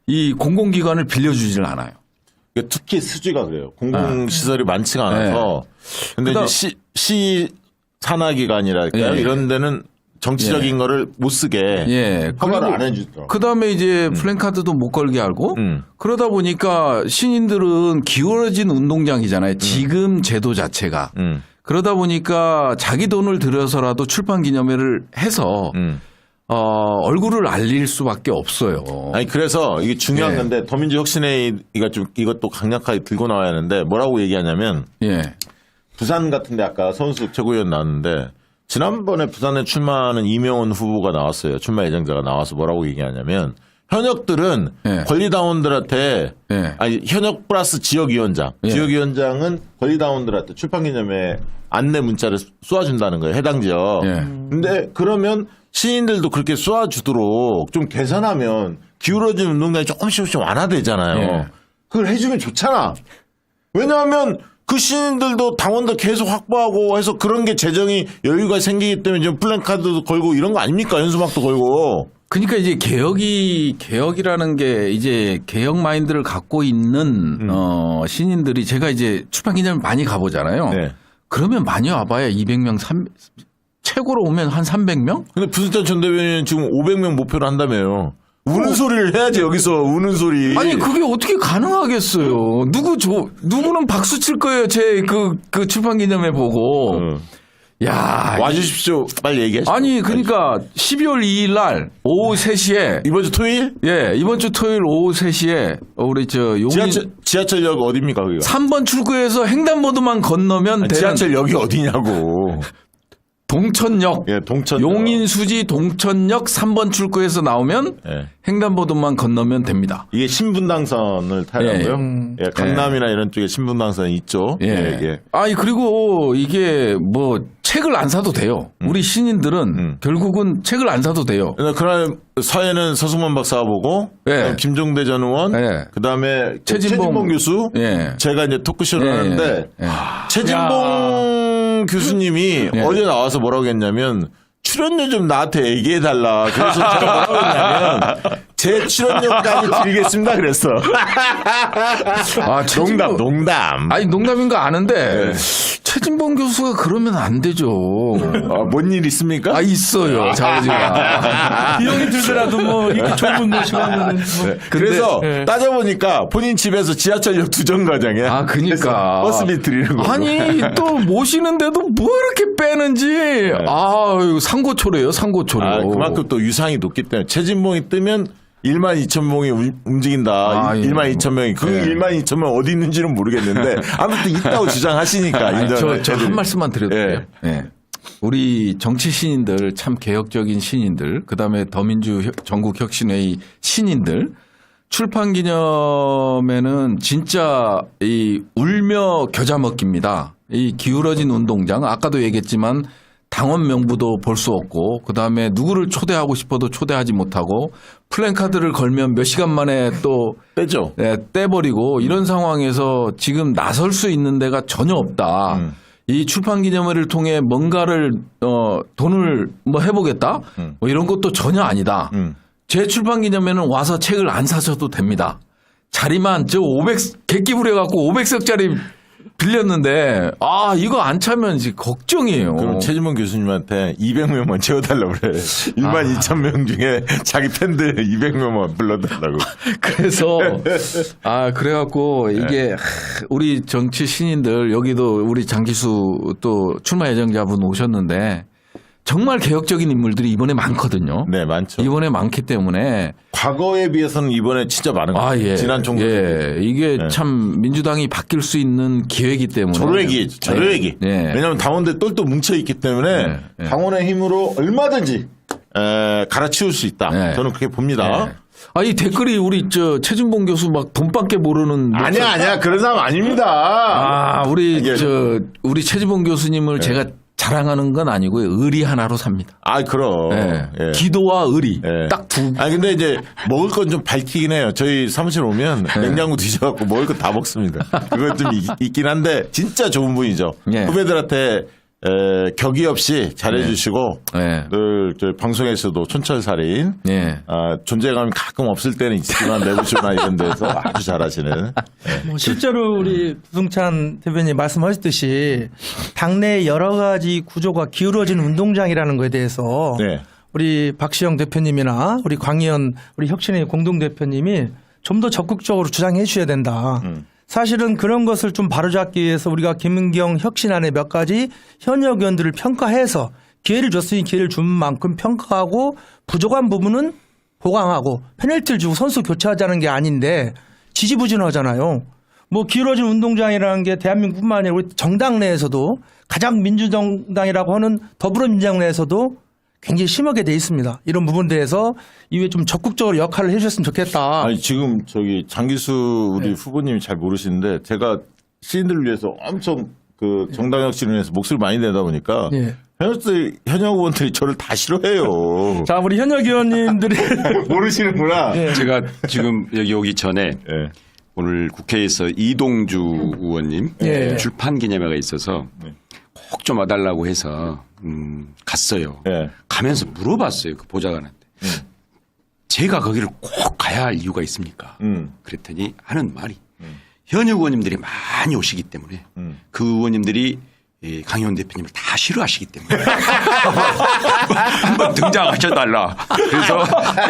이 공공기관을 빌려주질 않아요. 특히 수지가 그래요. 공공시설이 많지가 않아서. 근데 이제 시 산하기관이랄까요? 예. 이런 데는 정치적인 거를 못 쓰게 예. 허가를 안 해주더라고요. 그 다음에 이제 플랜카드도 못 걸게 하고 그러다 보니까 신인들은 기울어진 운동장이잖아요. 지금 제도 자체가. 그러다 보니까 자기 돈을 들여서라도 출판 기념회를 해서 얼굴을 알릴 수밖에 없어요. 아니 그래서 이게 중요한 예. 건데 더민주혁신회의가 좀 이것도 강력하게 들고 나와야 하는데 뭐라고 얘기하냐면 예. 부산 같은데 아까 서은숙 최고위원 나왔는데 지난번에 부산에 출마하는 이명훈 후보가 나왔어요. 출마 예정자가 나와서 뭐라고 얘기하냐면 현역들은 예. 권리당원들한테 예. 아니 현역 플러스 지역위원장 예. 지역위원장은 권리당원들한테 출판기념회 안내 문자를 쏘아준다는 거예요. 해당 지역. 예. 근데 그러면 시인들도 그렇게 쏘아주도록 좀 개선하면 기울어진 운동장이 조금씩 완화되잖아요. 예. 그걸 해주면 좋잖아. 왜냐하면 그 시민들도 당원들 계속 확보하고 해서 그런 게 재정이 여유가 생기기 때문에 지금 플랜카드도 걸고 이런 거 아닙니까? 연수막도 걸고. 그러니까 이제 개혁이라는 게 이제 개혁 마인드를 갖고 있는 신인들이 제가 이제 출판 기념을 많이 가보잖아요. 네. 그러면 많이 와봐야 200명, 최고로 오면 한 300명? 근데 부승찬 전 대변인은 지금 500명 목표로 한다며요. 우는 소리를 해야지 여기서 우는 소리. 아니 그게 어떻게 가능하겠어요? 누구는 박수 칠 거예요. 제 그 출판 기념회 보고. 야, 와주십시오. 빨리 얘기하시죠. 아니 그러니까 12월 2일 날 오후 3시에 이번 주 토요일? 예, 이번 주 토요일 오후 3시에 우리 저 용인 지하철역 어딥니까 거기가? 3번 출구에서 횡단보도만 건너면 되는 지하철역이 어디냐고. 동천역. 예, 동천. 용인 수지 동천역 3번 출구에서 나오면 예. 횡단보도만 건너면 됩니다. 이게 신분당선을 타려고요. 예, 강남이나 이런 쪽에 신분당선이 있죠. 예. 아니 그리고 이게 뭐 책을 안 사도 돼요. 우리 신인들은 결국은 책을 안 사도 돼요. 그날 사회는 서승만 박사가 보고 예. 김종대 전 의원, 예. 그다음에 최진봉 교수, 예. 제가 이제 토크쇼를 예. 하는데 예. 최진봉 최진봉 교수님이 네. 어제 나와서 뭐라고 했냐면 출연료 좀 나한테 얘기해달라. 그래서 제가 뭐라고 했냐면 제 출연료까지 드리겠습니다. 그랬어. 아, 농담, 농담. 아니 농담인 거 아는데 최진봉 교수가 그러면 안 되죠. 뭔 일 있습니까? 아 있어요. 자우지가. 비용이 들더라도 뭐 이렇게 좋은 분 모시고 하면은 뭐. 그래서 네. 따져보니까 본인 집에서 지하철역 2정거장에 아 그니까 버스비 드리는 거. 아니 또 모시는데도 뭐 이렇게 빼는지 아 상고초래요 상고초래. 그만큼 또 유상이 높기 때문에 최진봉이 뜨면 1만 2천 명이 움직인다. 아, 1만 2천 명이. 그 네. 1만 2천 명 어디 있는지는 모르겠는데 아무튼 있다고 주장하시니까. 저 한 말씀만 드려도 돼요. 예. 우리 정치 신인들 참 개혁적인 신인들 그다음에 더민주 전국혁신회의 신인들 출판 기념에는 진짜 이 울며 겨자 먹기입니다. 이 기울어진 운동장 아까도 얘기했지만 당원 명부도 볼 수 없고 그다음에 누구를 초대하고 싶어도 초대하지 못하고 플랜카드를 걸면 몇 시간 만에 또 빼죠. 떼버리고 이런 상황에서 지금 나설 수 있는 데가 전혀 없다. 이 출판 기념회를 통해 뭔가를 돈을 뭐 해보겠다. 뭐 이런 것도 전혀 아니다. 제 출판 기념회는 와서 책을 안 사셔도 됩니다. 자리만 저 500 객기 부려갖고 500석짜리 빌렸는데 아 이거 안 차면 이제 걱정이에요. 그럼 최진봉 교수님한테 200명만 채워달라고 그래. 1만 2천 명 중에 자기 팬들 200명만 불러달라고. 그래서 그래갖고 이게 우리 정치 신인들 여기도 우리 장기수 또 출마 예정자분 오셨는데 정말 개혁적인 인물들이 이번에 많거든요. 네, 많죠. 이번에 많기 때문에 과거에 비해서는 이번에 진짜 많은 것 같아요. 예. 지난 총선. 예. 이게 참 민주당이 바뀔 수 있는 기회이기 때문에 저로얘기. 예. 왜냐하면 당원들 똘똘 뭉쳐있기 때문에 예. 당원의 힘으로 얼마든지 갈아치울 수 있다. 예. 저는 그렇게 봅니다. 예. 이 댓글이 우리 저 최진봉 교수 막 돈밖에 모르는 아니야. 그런 사람 아닙니다. 우리 예. 우리 최진봉 교수님을 제가 자랑하는 건 아니고요. 의리 하나로 삽니다. 그럼. 예. 예. 기도와 의리 예. 딱 두. 근데 이제 먹을 건 좀 밝히긴 해요. 저희 사무실 오면 냉장고 뒤져갖고 먹을 거 다 먹습니다. 그건 좀 있긴 한데 진짜 좋은 분이죠. 예. 후배들한테 격의 없이 잘해주시고 예. 늘 저희 방송에서도 촌철살인 예. 존재감이 가끔 없을 때는 있지만 내부쇼나 이런 데서 아주 잘하시는. 뭐 실제로 우리 부승찬 대변인 말씀하셨듯이 당내 여러 가지 구조가 기울어진 운동장이라는 것에 대해서 네. 우리 박시영 대표님이나 우리 광의원 우리 혁신의 공동 대표님이 좀 더 적극적으로 주장해 주셔야 된다. 사실은 그런 것을 좀 바로잡기 위해서 우리가 김은경 혁신안의 몇 가지 현역 의원들을 평가해서 기회를 줬으니 기회를 준 만큼 평가하고 부족한 부분은 보강하고 페널티를 주고 선수 교체하자는 게 아닌데 지지부진하잖아요. 뭐 기울어진 운동장이라는 게 대한민국뿐만 아니라 우리 정당 내에서도 가장 민주정당이라고 하는 더불어민주당 내에서도 굉장히 심하게 돼 있습니다. 이런 부분들에서 이후에 좀 적극적으로 역할을 해주셨으면 좋겠다. 아니 지금 저기 장기수 우리 후보님이 잘 모르시는데 제가 시인들을 위해서 엄청 그 정당 혁신을 위해서 목소리 많이 내다 보니까 예. 현역 의원들이 저를 다 싫어해요. 자, 우리 현역 의원님들이 모르시는구나. 제가 지금 여기 오기 전에 예. 오늘 국회에서 이동주 의원님 예. 출판 기념회가 있어서 꼭 좀 와달라고 해서 갔어요. 예. 가면서 물어봤어요. 그 보좌관한테. 제가 거기를 꼭 가야 할 이유가 있습니까? 그랬더니 하는 말이 현역 의원님들이 많이 오시기 때문에 그 의원님들이 이 강효원 대표님을 다 싫어하시기 때문에 한번 등장하셔달라. 그래서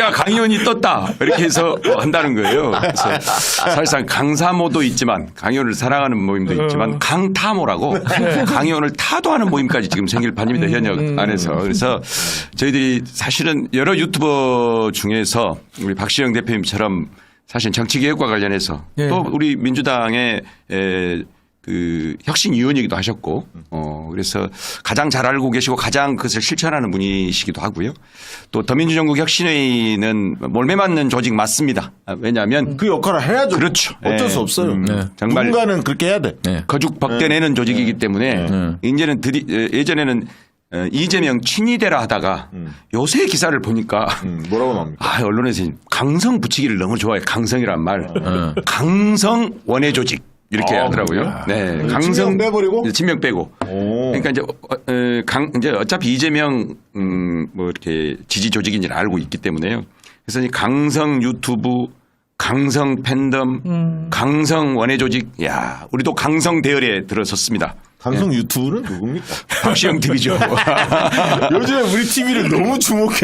야 강효원이 떴다 이렇게 해서 한다는 거예요. 그래서 사실상 강사모도 있지만 강효원을 사랑하는 모임도 있지만 강타모라고 강효원을 타도하는 모임까지 지금 생길 판입니다. 현역 안에서. 그래서 저희들이 사실은 여러 유튜버 중에서 우리 박시영 대표님처럼 사실 정치개혁과 관련해서 예. 또 우리 민주당의 그 혁신위원이기도 하셨고, 그래서 가장 잘 알고 계시고 가장 그것을 실천하는 분이시기도 하고요. 또 더민주전국 혁신회의는 몰매 맞는 조직 맞습니다. 왜냐하면 그 역할을 해야죠. 그렇죠. 어쩔 수 없어요. 정말 누군가는 그렇게 해야 돼. 거죽벅대내는 조직이기 때문에 이제는 예전에는 이재명 친이대라 하다가 요새 기사를 보니까 뭐라고 나옵니까? 언론에서 강성 붙이기를 너무 좋아해. 강성이란 말. 강성 원외 조직. 이렇게 하더라고요. 네, 친명 빼버리고? 친명 빼고. 오. 그러니까 이제 어차피 이재명 뭐 이렇게 지지 조직인지를 알고 있기 때문에요. 그래서 이 강성 유튜브, 강성 팬덤, 강성 원외 조직, 야, 우리도 강성 대열에 들어섰습니다. 강성 유튜브는 누굽니까? 박시영 TV죠. 요즘에 우리 TV를 너무 주목해.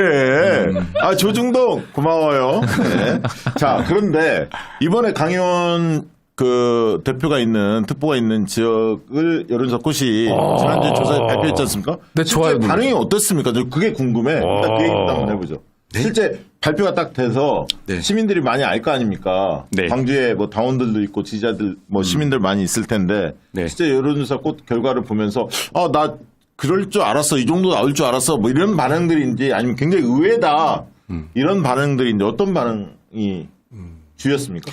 아, 조중동 고마워요. 네. 자, 그런데 이번에 강의원 그 대표가 있는 특보가 있는 지역을 여론조사꽃이 지난주에 조사에 발표했지 않습니까? 네, 좋아요. 실제 반응이 어떻습니까? 저 그게 궁금해. 일단 그 얘기 한번 해보죠. 실제 발표가 딱 돼서 네. 시민들이 많이 알 거 아닙니까? 네. 광주에 뭐 당원들도 있고 지지자들 뭐 시민들 많이 있을 텐데 네. 실제 여론조사 꽃 결과를 보면서 나 그럴 줄 알았어, 이 정도 나올 줄 알았어, 뭐 이런 반응들인지 아니면 굉장히 의외다 이런 반응들인지 어떤 반응이 주였습니까?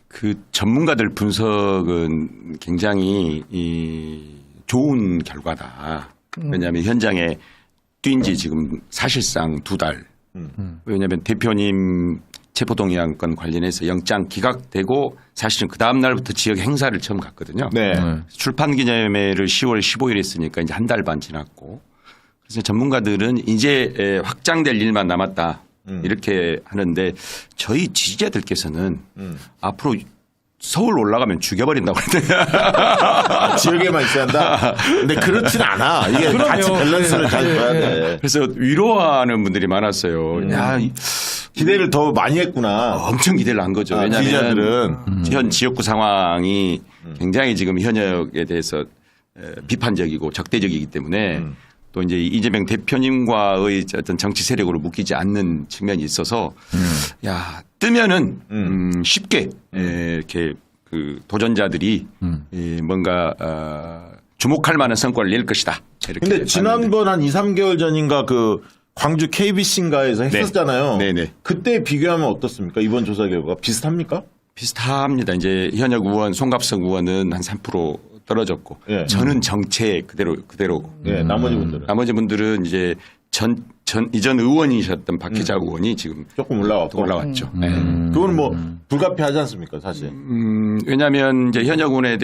그 전문가들 분석은 굉장히 좋은 결과다. 왜냐하면 현장에 뛴 지 지금 사실상 2달. 왜냐하면 대표님 체포동의안 건 관련해서 영장 기각되고 사실은 그 다음 날부터 지역 행사를 처음 갔거든요. 네. 출판 기념회를 10월 15일 했으니까 이제 한 달 반 지났고 그래서 전문가들은 이제 확장될 일만 남았다. 이렇게 하는데 저희 지지자들께서는 앞으로 서울 올라가면 죽여버린다고 그러더라고요. 지역에만 있어야 한다. 근데 그렇진 않아. 이게 같이 밸런스를 잘 줘야 돼. 그래서 위로하는 분들이 많았어요. 야, 기대를 더 많이 했구나. 엄청 기대를 한 거죠. 왜냐하면 지지자들은 현 지역구 상황이 굉장히 지금 현역에 대해서 비판적이고 적대적이기 때문에 또 이제 이재명 대표님과의 어떤 정치 세력으로 묶이지 않는 측면이 있어서 야 뜨면은 쉽게 이렇게 그 도전자들이 뭔가 주목할 만한 성과를 낼 것이다. 이렇게 근데 지난번 한 2, 3개월 전인가 그 광주 KBC인가에서 했었잖아요. 네네. 그때 비교하면 어떻습니까? 이번 조사 결과 비슷합니까? 비슷합니다. 이제 현역 의원 송갑석 의원은 한 3% 떨어졌고 예. 저는 정체 그대로. 네, 나머지 분들은 나머지 분들은 이제 이전 의원이셨던 박희자 의원이 지금 조금 올라왔죠. 네. 그건 뭐 불가피하지 않습니까, 사실? 왜냐하면 이제 현역 의원에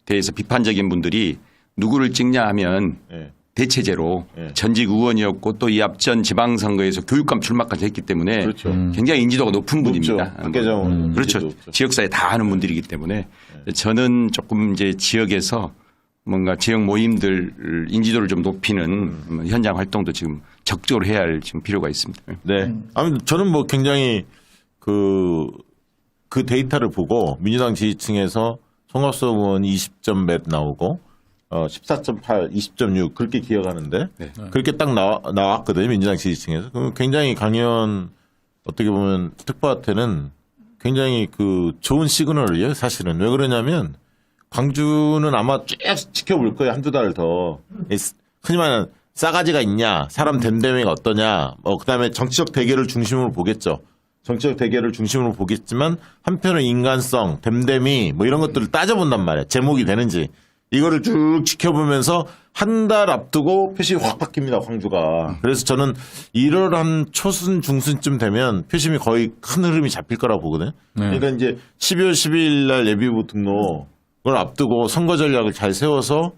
대해서 비판적인 분들이 누구를 찍냐 하면 네. 대체제로 네. 전직 의원이었고 또 이 앞전 지방선거에서 교육감 출마까지 했기 때문에 그렇죠. 굉장히 인지도가 높은 분입니다. 박계정 그렇죠. 인지도 높죠. 지역사에 다 아는 분들이기 때문에 저는 조금 이제 지역에서 뭔가 지역 모임들 인지도를 좀 높이는 현장 활동도 지금 적극적으로 해야 할 지금 필요가 있습니다. 네. 아무튼 저는 뭐 굉장히 그 데이터를 보고 민주당 지지층에서 송갑석 의원이 20점 몇 나오고 14.8, 20.6 그렇게 기억하는데 그렇게 딱 나왔거든요. 민주당 지지층에서. 그럼 굉장히 강연 어떻게 보면 특보한테는 굉장히 그 좋은 시그널이에요. 사실은. 왜 그러냐면 광주는 아마 쭉 지켜볼 거예요. 한두 달 더. 흔히 말하는 싸가지가 있냐, 사람 댐댐이가 어떠냐, 그다음에 정치적 대결을 중심으로 보겠죠. 정치적 대결을 중심으로 보겠지만 한편은 인간성, 댐댐이 뭐 이런 것들을 따져본단 말이에요. 제목이 되는지. 이거를 쭉 지켜보면서 한 달 앞두고 표심이 확 바뀝니다, 광주가. 그래서 저는 1월 한 초순, 중순쯤 되면 표심이 거의 큰 흐름이 잡힐 거라고 보거든요. 그러니까 이제 12월 12일 날 예비후보 등록을 앞두고 선거 전략을 잘 세워서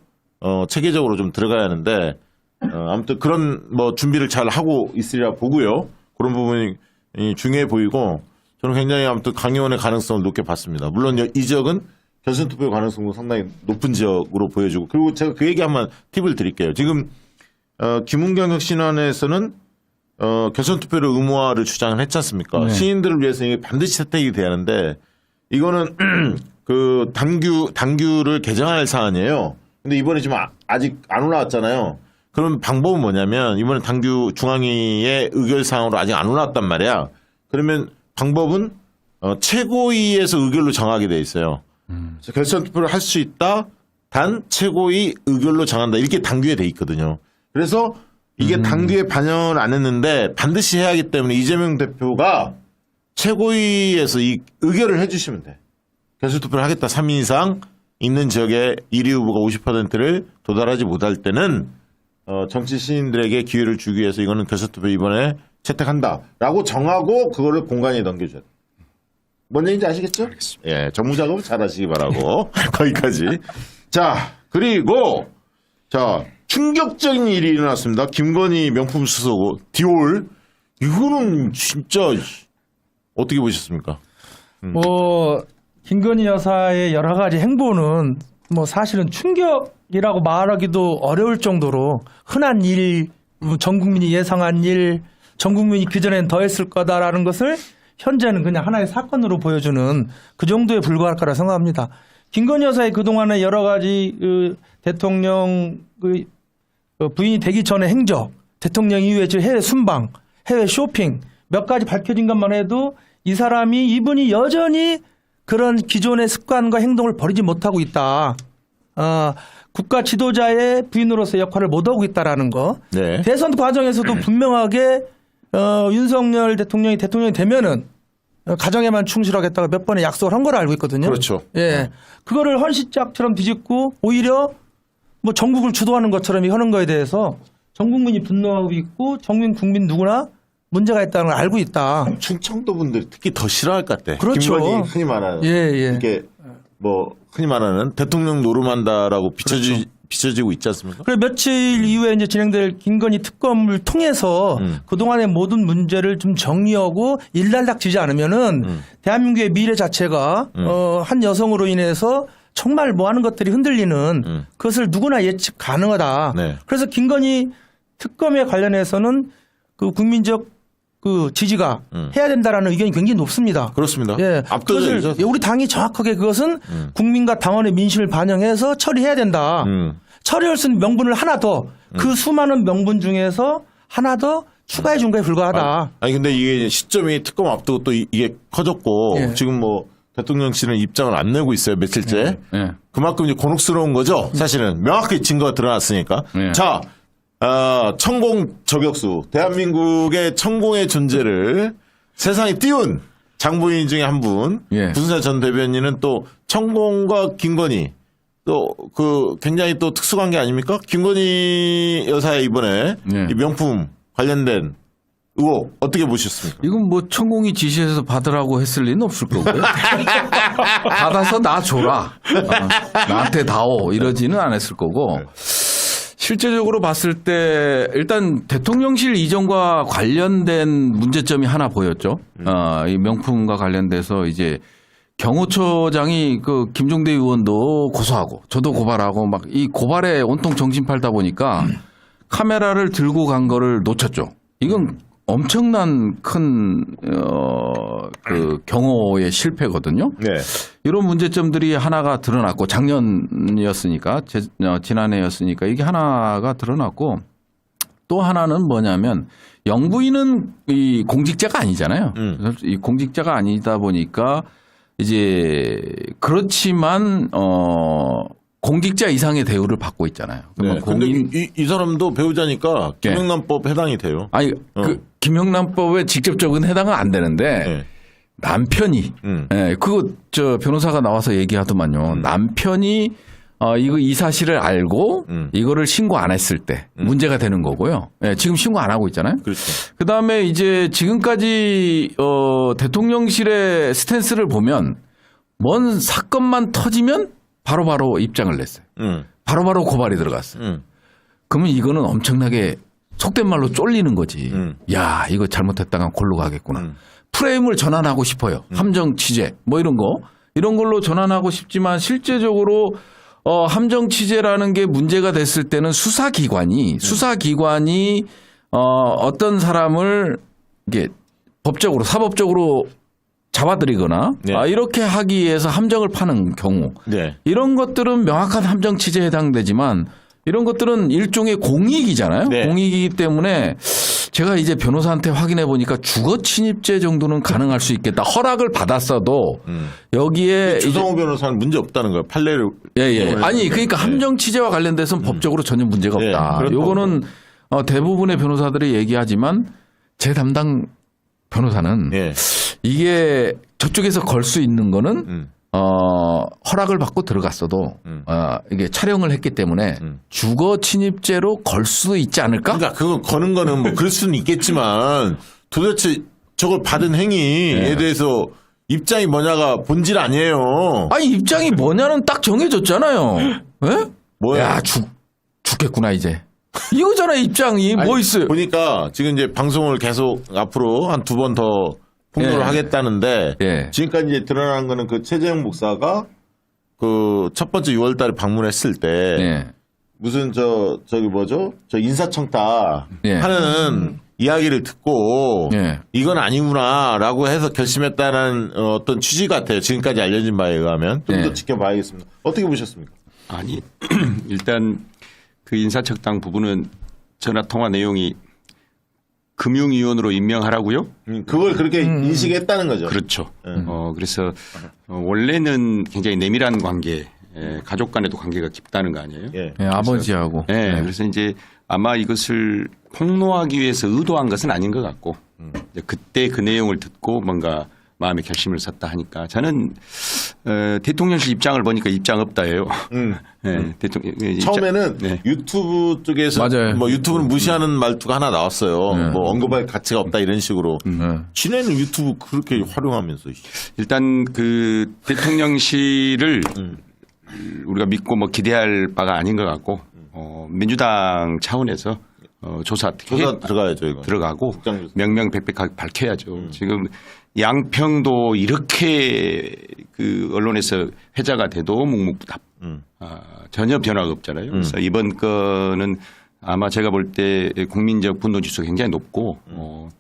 체계적으로 좀 들어가야 하는데 아무튼 그런 뭐 준비를 잘 하고 있으리라 보고요. 그런 부분이 중요해 보이고 저는 굉장히 아무튼 강의원의 가능성을 높게 봤습니다. 물론 이 지역은 결선 투표 가능성도 상당히 높은 지역으로 보여지고 그리고 제가 그 얘기 한번 팁을 드릴게요. 지금 김은경 혁신안에서는 결선 투표를 의무화를 주장을 했지 않습니까? 네. 시민들을 위해서 이게 반드시 혜택이 돼야 하는데 이거는 그 당규를 개정할 사안이에요. 근데 이번에 지금 아직 안 올라왔잖아요. 그럼 방법은 뭐냐면 이번에 당규 중앙위의 의결사항으로 아직 안 올라왔단 말이야. 그러면 방법은 최고위에서 의결로 정하게 돼 있어요. 결선 투표를 할 수 있다. 단 최고위 의결로 정한다. 이렇게 당규에 돼 있거든요. 그래서 이게 당규에 반영을 안 했는데 반드시 해야 하기 때문에 이재명 대표가 최고위에서 이 의결을 해 주시면 돼. 결선 투표를 하겠다. 3인 이상 있는 지역의 1위 후보가 50%를 도달하지 못할 때는 정치 시인들에게 기회를 주기 위해서 이거는 결선 투표 이번에 채택한다라고 정하고 그거를 공관위에 넘겨줘야 돼. 뭔 얘기인지 아시겠죠? 예, 정무 작업 잘 하시기 바라고. 거기까지. 자, 그리고, 자, 충격적인 일이 일어났습니다. 김건희 명품 수석, 디올. 이거는 진짜, 어떻게 보셨습니까? 뭐 김건희 여사의 여러 가지 행보는 뭐 사실은 충격이라고 말하기도 어려울 정도로 흔한 일, 전 국민이 예상한 일, 전 국민이 그전엔 더 했을 거다라는 것을 현재는 그냥 하나의 사건으로 보여주는 그 정도에 불과할 거라 생각합니다. 김건희 여사의 그동안의 여러 가지 대통령 부인이 되기 전의 행적, 대통령 이후에 해외 순방, 해외 쇼핑 몇 가지 밝혀진 것만 해도 이분이 여전히 그런 기존의 습관과 행동을 버리지 못하고 있다. 국가 지도자의 부인으로서의 역할을 못하고 있다라는 거. 네. 대선 과정에서도 분명하게 윤석열 대통령이 되면은 가정에만 충실하겠다고 몇 번의 약속을 한 걸 알고 있거든요. 그렇죠. 예, 그거를 헌시짝처럼 뒤집고 오히려 뭐 전국을 주도하는 것처럼 하는 거에 대해서 전 국민이 분노하고 있고 국민 누구나 문제가 있다는 걸 알고 있다. 충청도 분들이 특히 더 싫어할 것 같아. 그렇죠. 김건희 흔히 말하는. 예. 이게 뭐 흔히 말하는 대통령 노름한다라고 비춰지고 있지 않습니까? 그래 며칠 이후에 이제 진행될 김건희 특검을 통해서 그동안의 모든 문제를 좀 정리하고 일단락지지 않으면은 대한민국의 미래 자체가 한 여성으로 인해서 정말 뭐 하는 것들이 흔들리는 그것을 누구나 예측 가능하다. 네. 그래서 김건희 특검에 관련해서는 그 국민적 그 지지가 해야 된다라는 의견이 굉장히 높습니다. 그렇습니다. 예, 압도적이죠. 그것을 우리 당이 정확하게 그것은 국민과 당원의 민심을 반영해서 처리해야 된다. 처리할 수 있는 명분을 하나 더 그 수많은 명분 중에서 하나 더 추가해 준 거에 불과하다. 아니 근데 이게 시점이 특검 앞두고 또 이게 커졌고 예. 지금 뭐 대통령실은 입장을 안 내고 있어요 며칠째. 예. 그만큼 이제 곤혹스러운 거죠. 사실은 명확히 증거가 드러났으니까. 예. 자, 천공 저격수 대한민국의 천공의 존재를 세상에 띄운 장부인 중에 한 분, 예. 구순사 전 대변인은 또 천공과 김건희 또 그 굉장히 또 특수한 게 아닙니까? 김건희 여사의 이번에 예. 이 명품 관련된 의혹 어떻게 보셨습니까? 이건 뭐 천공이 지시해서 받으라고 했을 리는 없을 거고요. 받아서 나 줘라. 나한테 다오. 이러지는 않았을 거고. 실제적으로 봤을 때 일단 대통령실 이전과 관련된 문제점이 하나 보였죠. 이 명품과 관련돼서 이제 경호처장이 그 김종대 의원도 고소하고 저도 고발하고 막 이 고발에 온통 정신 팔다 보니까 카메라를 들고 간 거를 놓쳤죠. 이건 엄청난 큰 그 경호의 실패거든요. 네. 이런 문제점들이 하나가 드러났고 작년이었으니까 지난해였으니까 이게 하나가 드러났고 또 하나는 뭐냐면 영부인은 이 공직자가 아니잖아요. 이 공직자가 아니다 보니까 이제 그렇지만 공직자 이상의 대우를 받고 있잖아요. 네. 근데 이 사람도 배우자니까 김영란법 해당이 돼요. 아니 그 김영란법에 직접적인 해당은 안 되는데 네. 남편이 예, 그거 저 변호사가 나와서 얘기하더만요. 남편이 이 사실을 알고 이거를 신고 안 했을 때 문제가 되는 거고요. 예, 지금 신고 안 하고 있잖아요. 그렇죠. 그다음에 이제 지금까지 대통령실의 스탠스를 보면 뭔 사건만 터지면 바로바로 입장을 냈어요. 바로바로 고발이 들어갔어요. 그러면 이거는 엄청나게 속된 말로 쫄리는 거지. 야, 이거 잘못했다가 골로 가겠구나. 프레임을 전환하고 싶어요. 함정 취재 뭐 이런 걸로 전환하고 싶지만 실제적으로 함정 취재라는 게 문제가 됐을 때는 수사기관이 어떤 사람을 이게 법적으로 사법적으로 잡아들이거나 네. 이렇게 하기 위해서 함정을 파는 경우 네. 이런 것들은 명확한 함정 취재에 해당되지만 이런 것들은 일종의 공익이잖아요. 네. 공익이기 때문에 제가 이제 변호사한테 확인해 보니까 주거 침입죄 정도는 가능할 수 있겠다. 허락을 받았어도 여기에 주성호 변호사는 문제 없다는 거예요. 판례를. 예. 아니 그러니까 함정 취재와 관련돼서는 법적으로 전혀 문제가 네, 없다. 그렇다고. 요거는 대부분의 변호사들이 얘기하지만 제 담당 변호사는 예. 이게 저쪽에서 걸 수 있는 거는 허락을 받고 들어갔어도 이게 촬영을 했기 때문에 주거 침입죄로 걸 수도 있지 않을까? 그러니까 그거 거는 거는 뭐 그럴 수는 있겠지만 도대체 저걸 받은 행위에 대해서 입장이 뭐냐가 본질 아니에요. 아니 입장이 뭐냐는 딱 정해졌잖아요. 예? 뭐야? 야 죽겠구나 이제. 이거잖아 입장이 뭐 아니, 있어요. 보니까 지금 이제 방송을 계속 앞으로 한 2번 더 폭로를 예. 하겠다는데 예. 지금까지 이제 드러난 거는 그 최재형 목사가 그 첫 번째 6월 달에 방문했을 때 예. 무슨 저기 뭐죠? 저 인사청탁 예. 하는 이야기를 듣고 예. 이건 아니구나라고 해서 결심했다는 어떤 취지 같아요. 지금까지 알려진 바에 의하면 좀 더 예. 지켜봐야겠습니다. 어떻게 보셨습니까? 아니 일단 그 인사청탁 부분은 전화 통화 내용이 금융위원으로 임명하라고요? 그걸 그렇게 인식했다는 거죠. 그렇죠. 그래서 원래는 굉장히 내밀한 관계, 가족 간에도 관계가 깊다는 거 아니에요? 예. 예, 아버지하고. 네, 그래서 이제 아마 이것을 폭로하기 위해서 의도한 것은 아닌 것 같고 이제 그때 그 내용을 듣고 뭔가 마음의 결심을 섰다 하니까 저는 대통령실 입장을 보니까 입장 없다예요. 네, 대통령 처음에는 네. 유튜브 쪽에서 맞아요. 뭐 유튜브는 무시하는 말투가 하나 나왔어요. 네. 뭐 언급할 가치가 없다 이런 식으로. 예. 지네는 유튜브 그렇게 활용하면서. 일단 그 대통령실을 우리가 믿고 뭐 기대할 바가 아닌 것 같고 민주당 차원에서 조사 들어가야죠 이거. 들어가고 국장조사. 명명백백하게 밝혀야죠. 지금 양평도 이렇게 그 언론에서 회자가 돼도 묵묵부답. 전혀 변화가 없잖아요. 그래서 이번 건은 아마 제가 볼 때 국민적 분노 지수가 굉장히 높고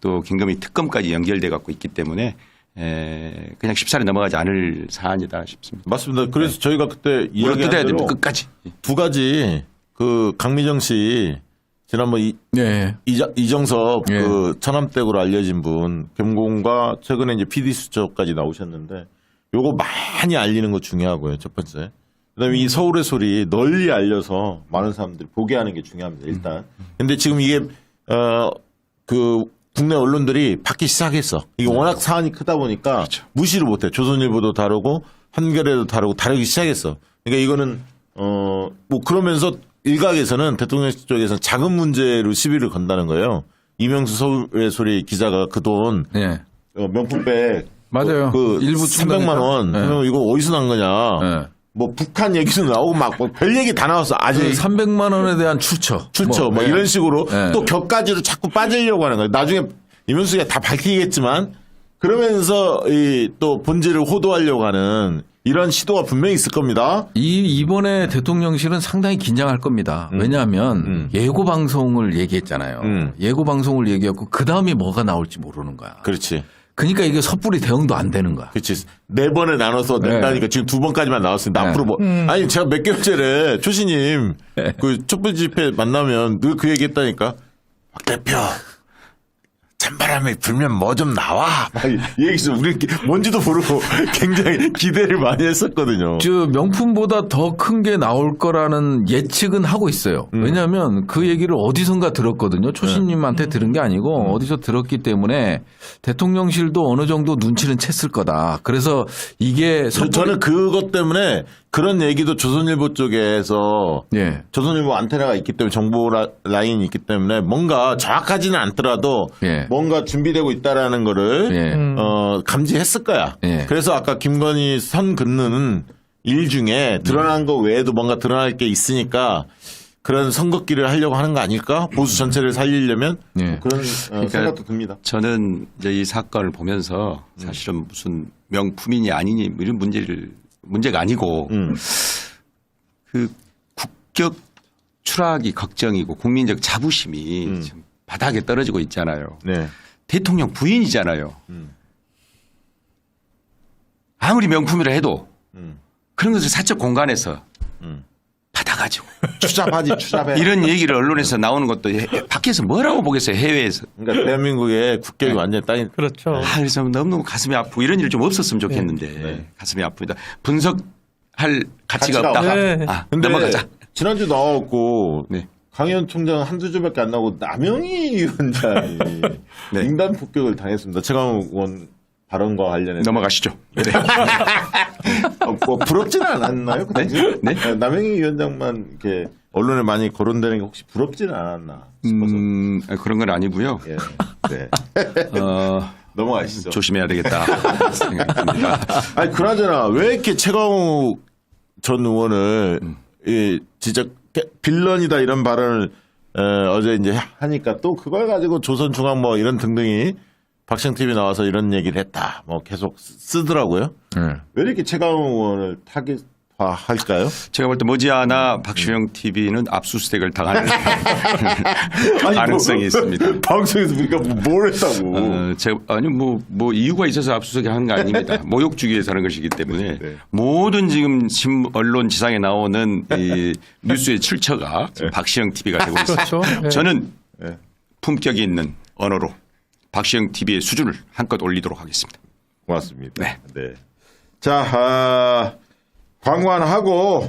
또 김건희 특검까지 연결돼 갖고 있기 때문에 그냥 쉽사리 넘어가지 않을 사안이다 싶습니다. 맞습니다. 그래서 저희가 그때 물어뜯어야 이야기한 대로 됩니다. 끝까지. 두 가지 그 강미정 씨 지난번 예. 이정섭 예. 그 천암댁으로 알려진 분 겸공과 최근에 이제 PD 수첩까지 나오셨는데 요거 많이 알리는 거 중요하고요. 첫 번째. 그다음에 이 서울의 소리 널리 알려서 많은 사람들이 보게 하는 게 중요합니다. 일단. 근데 지금 이게 그 국내 언론들이 받기 시작했어. 이게 워낙 사안이 크다 보니까 무시를 못해. 조선일보도 다르고 한겨레도 다르고 다르기 시작했어. 그러니까 이거는 뭐 그러면서 일각에서는 대통령실 쪽에서는 작은 문제로 시비를 건다는 거예요. 이명수 서울의 소리 기자가 그 돈 예. 명품백 맞아요. 그 일부 300만 원 네. 그러면 이거 어디서 난 거냐. 예. 뭐 북한 얘기도 나오고 막 별 얘기 다 나왔어. 아직 300만 원에 대한 출처. 뭐 예. 이런 식으로 예. 또 격가지로 자꾸 빠지려고 하는 거예요. 나중에 이명수가 다 밝히겠지만 그러면서 이 또 본질을 호도하려고 하는 이런 시도가 분명히 있을 겁니다. 이번에 대통령실은 상당히 긴장할 겁니다. 왜냐하면 예고 방송을 얘기했잖아요. 예고 방송을 얘기했고 그 다음에 뭐가 나올지 모르는 거야. 그렇지. 그러니까 이게 섣불리 대응도 안 되는 거야. 그렇지. 4번에 나눠서 낸다니까 지금 2번까지만 나왔습니다. 네. 앞으로 뭐. 아니, 제가 몇 개월 전에 초시님 그 촛불 집회 만나면 늘 그 얘기 했다니까. 박 대표. 찬바람이 불면 뭐 좀 나와. 이 얘기죠. 우리 뭔지도 모르고 굉장히 기대를 많이 했었거든요. 저 명품보다 더 큰 게 나올 거라는 예측은 하고 있어요. 왜냐하면 그 얘기를 어디선가 들었거든요. 초신님한테 들은 게 아니고 어디서 들었기 때문에 대통령실도 어느 정도 눈치는 챘을 거다. 그래서 이게 저는 그것 때문에 그런 얘기도 조선일보 쪽에서 예. 조선일보 안테나가 있기 때문에 정보 라인이 있기 때문에 뭔가 정확하지는 않더라도 예. 뭔가 준비되고 있다라는 거를 예. 감지했을 거야. 예. 그래서 아까 김건희 선 긋는 일 중에 드러난 거 외에도 뭔가 드러날 게 있으니까 그런 선긋기를 하려고 하는 거 아닐까? 보수 전체를 살리려면 예. 그런 생각도 듭니다. 저는 이제 이 사건을 보면서 사실은 무슨 명품이니 아니니 뭐 이런 문제가 아니고 그 국격 추락이 걱정이고 국민적 자부심이 지금 바닥에 떨어지고 있잖아요. 네. 대통령 부인이잖아요. 아무리 명품이라 해도 그런 것을 사적 공간에서 받아가지고 추잡해. 이런 얘기를 언론에서 나오는 것도 밖에서 뭐라고 보겠어요, 해외에서. 그러니까 대한민국의 국격이 완전히 땅이 그렇죠. 그래서 너무너무 가슴이 아프고 이런 일이 좀 없었으면 좋겠는데 가슴이 아프다. 분석할 가치가 없다. 네. 근데 넘어가자. 지난주 나왔고 네. 강의원 총장 한두 주밖에 안 나오고 남영희 위원장이 네. 인간 폭격을 당했습니다. 최강욱 의원 발언과 관련해서 넘어가시죠. 네. 뭐 부럽지는 않았나요? 그 당시? 네? 남영희 위원장만 이렇게 언론에 많이 거론되는 게 혹시 부럽지는 않았나 싶어서. 그런 건 아니고요. 예. 네. 넘어가시죠. 조심해야 되겠다 생각이 듭니다. 아니 그나저나 왜 이렇게 최강욱 전 의원을 진짜 빌런이다 이런 발언을 어제 이제 하니까 또 그걸 가지고 조선중앙 뭐 이런 등등이 박시영 TV 나와서 이런 얘기를 했다 뭐 계속 쓰더라고요. 왜 이렇게 최강욱 의원을 타깃화할까요? 제가 볼 때 머지않아 박시영 TV는 압수수색을 당할 가능성이 있습니다. 방송에서 우리가 뭘 했다고? 아니 뭐 이유가 있어서 압수수색하는 거 아닙니다. 모욕 주기 위해서 하는 것이기 때문에 네. 모든 지금 언론 지상에 나오는 이 뉴스의 출처가 지금 박시영 TV가 되고 있습니다. 그렇죠. 네. 저는 네. 품격이 있는 언어로 박시영 TV의 수준을 한껏 올리도록 하겠습니다. 고맙습니다. 네. 자, 광고 하나 하고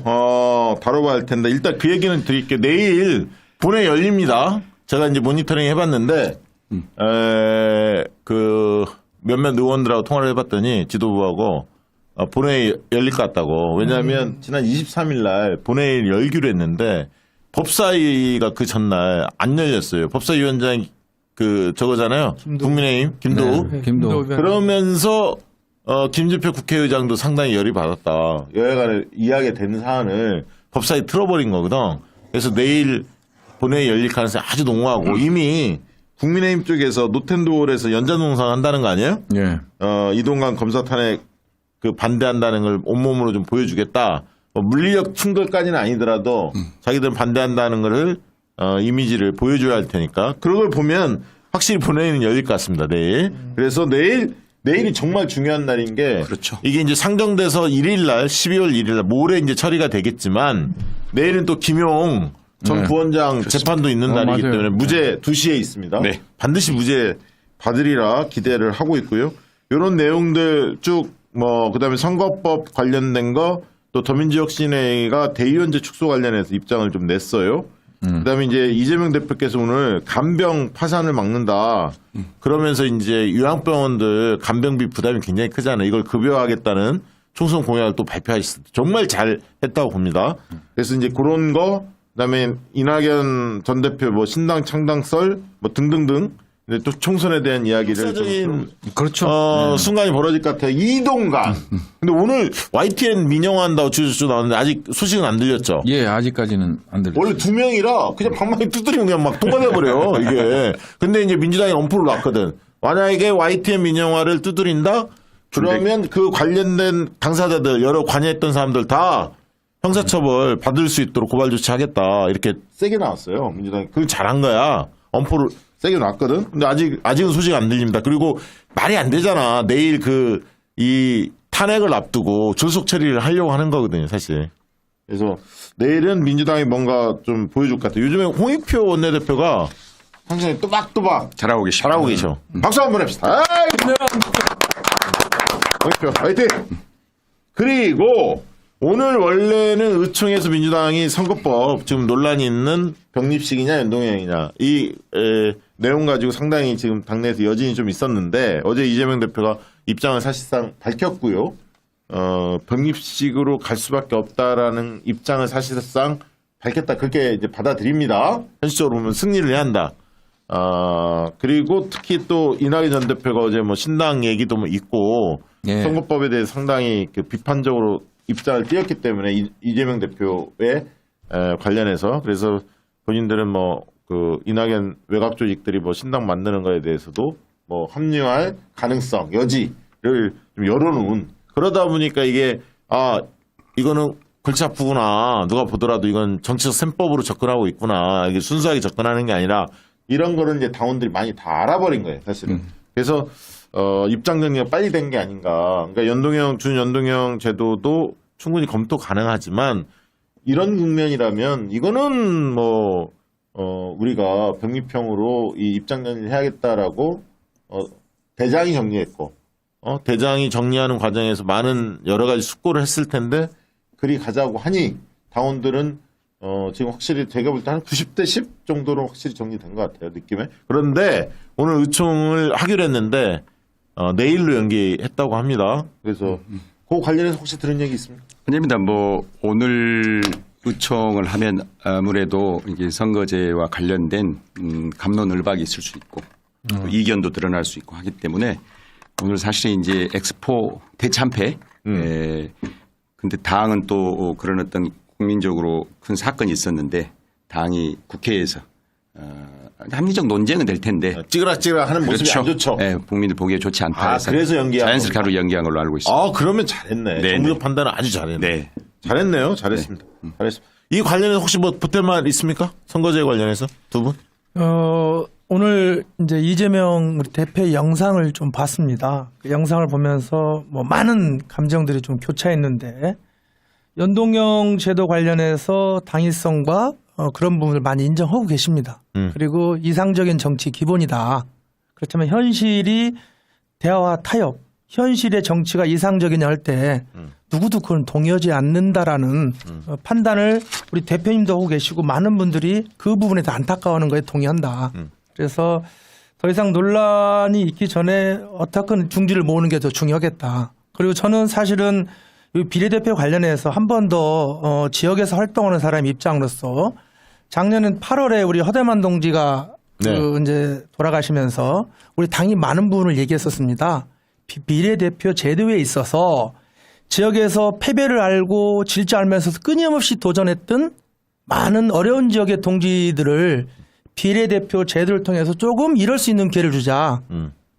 다뤄봐야 할 텐데 일단 그 얘기는 드릴게요. 내일 본회 열립니다. 제가 이제 모니터링 해봤는데 그 몇몇 의원들하고 통화를 해봤더니 지도부하고 본회 열릴 것 같다고. 왜냐하면 지난 23일 날 본회 열기로 했는데 법사위가 그 전날 안 열렸어요. 법사위원장 그 저거잖아요. 국민의힘 김도우. 네, 김도우. 그러면서 김진표 국회의장도 상당히 열이 받았다. 여야간에 이야기가 되는 사안을 법사위 틀어버린 거거든. 그래서 내일 본회의 열릴 가능성이 아주 농후하고 이미 국민의힘 쪽에서 노텐도홀에서 연장농상 한다는 거 아니에요? 예. 이동관 검사 탄핵 그 반대한다는 걸 온몸으로 좀 보여주겠다. 뭐 물리력 충돌까지는 아니더라도 자기들은 반대한다는 거를 이미지를 보여줘야 할 테니까 그런 걸 보면 확실히 본회의는 열릴 것 같습니다. 내일. 그래서 내일이 정말 중요한 날인 게 그렇죠. 이게 이제 상정돼서 1일 날 12월 1일 날 모레 이제 처리가 되겠지만 내일은 또 김용 전 네. 부원장 재판도 있는 날이기 맞아요. 때문에 무죄 2시에 있습니다. 네. 반드시 무죄 받으리라 기대를 하고 있고요. 이런 내용들 쭉 뭐 그다음에 선거법 관련된 거 또 더민주혁신회가 대의원제 축소 관련해서 입장을 좀 냈어요. 그다음에 이제 이재명 대표께서 오늘 간병 파산을 막는다. 그러면서 이제 요양병원들 간병비 부담이 굉장히 크잖아요. 이걸 급여하겠다는 총선 공약을 또 발표하셨을 때 정말 잘 했다고 봅니다. 그래서 이제 그런 거 그다음에 이낙연 전 대표 뭐 신당 창당설 뭐 등등등 근데 또 총선에 대한 이야기를 좀 그렇죠. 순간이 벌어질 것 같아요. 이동관. 근데 오늘 YTN 민영화한다고 주저주 나왔는데 아직 소식은 안 들렸죠? 예, 아직까지는 안 들렸어요. 원래 2명이라 그냥 방망이 두드리면 그냥 막 통과돼버려, 이게. 근데 이제 민주당이 엄포를 놨거든. 만약에 YTN 민영화를 두드린다? 그러면 그 관련된 당사자들, 여러 관여했던 사람들 다 형사처벌 받을 수 있도록 고발 조치하겠다. 이렇게 세게 나왔어요. 민주당이. 그걸 잘한 거야. 엄포를 세게 놨거든. 근데 아직은 소식 안 들립니다. 그리고 말이 안 되잖아. 내일 이 탄핵을 앞두고 졸속 처리를 하려고 하는 거거든요, 사실. 그래서 내일은 민주당이 뭔가 좀 보여줄 것 같아요. 요즘에 홍익표 원내대표가 상당히 또박또박 잘하고 계십니다. 잘하고 계셔. 박수 한번 합시다. 홍익표 화이팅! 그리고 오늘 원래는 의총에서 민주당이 선거법 지금 논란이 있는 병립식이냐 연동형이냐 이 내용 가지고 상당히 지금 당내에서 여진이 좀 있었는데 어제 이재명 대표가 입장을 사실상 밝혔고요. 병립식으로 갈 수밖에 없다라는 입장을 사실상 밝혔다. 그렇게 이제 받아들입니다. 현실적으로 보면 승리를 해야 한다. 그리고 특히 또 이낙연 전 대표가 어제 뭐 신당 얘기도 뭐 있고 예. 선거법에 대해서 상당히 그 비판적으로 입장을 띄었기 때문에 이재명 대표의 관련해서 그래서 본인들은 뭐 그 이낙연 외곽 조직들이 뭐 신당 만드는 거에 대해서도 뭐 합류할 가능성 여지를 좀 열어놓은 그러다 보니까 이게 이거는 골치 아프구나 누가 보더라도 이건 정치적 셈법으로 접근하고 있구나 이게 순수하게 접근하는 게 아니라 이런 거를 이제 당원들이 많이 다 알아버린 거예요 사실은. 그래서 입장 정리가 빨리 된 게 아닌가. 그러니까 준연동형 제도도 충분히 검토 가능하지만 이런 국면이라면 이거는 뭐 우리가 병립형으로 이 입장 정리를 해야겠다라고 대장이 정리했고 대장이 정리하는 과정에서 많은 여러 가지 숙고를 했을 텐데 그리 가자고 하니 당원들은 지금 확실히 제가 볼 때 한 90대 10 정도로 확실히 정리된 것 같아요 느낌에. 그런데 오늘 의총을 하기로 했는데 내일로 연기했다고 합니다. 그래서 그 관련해서 혹시 들은 얘기 있습니까? 아닙니다. 뭐 오늘 의총을 하면 아무래도 이게 선거제와 관련된 갑론을박이 있을 수 있고 또 이견도 드러날 수 있고 하기 때문에 오늘 사실은 이제 엑스포 대참패. 근데 당은 또 그런 어떤 국민적으로 큰 사건이 있었는데 당이 국회에서 합리적 논쟁은 될 텐데 찌그락찌그락 하는 모습이 안 좋죠. 네, 국민들 보기에 좋지 않다. 해서 그래서 연기한 자연스럽게 하루 연기한 걸로 알고 있습니다. 그러면 잘했네. 네, 정부적 네. 판단은 아주 잘했네. 네. 잘했네요. 잘했습니다. 잘했습니다. 이 관련해서 혹시 뭐 보탤 말 있습니까? 선거제 관련해서 두 분? 오늘 이제 이재명 우리 대표의 영상을 좀 봤습니다. 그 영상을 보면서 뭐 많은 감정들이 좀 교차했는데 연동형 제도 관련해서 당위성과 그런 부분을 많이 인정하고 계십니다. 그리고 이상적인 정치 기본이다. 그렇지만 현실이 대화와 타협, 현실의 정치가 이상적이냐 할 때 누구도 그건 동의하지 않는다라는 판단을 우리 대표님도 하고 계시고 많은 분들이 그 부분에 서 안타까워하는 거에 동의한다. 그래서 더 이상 논란이 있기 전에 어떻게 중지를 모으는 게 더 중요하겠다. 그리고 저는 사실은 이 비례대표 관련해서 한 번 더 지역에서 활동하는 사람 입장으로서 작년엔 8월에 우리 허대만 동지가 그 이제 돌아가시면서 우리 당이 많은 부분을 얘기했었습니다. 비례대표 제도에 있어서 지역에서 패배를 알고 질 줄 알면서 끊임없이 도전했던 많은 어려운 지역의 동지들을 비례대표 제도를 통해서 조금 이럴 수 있는 기회를 주자.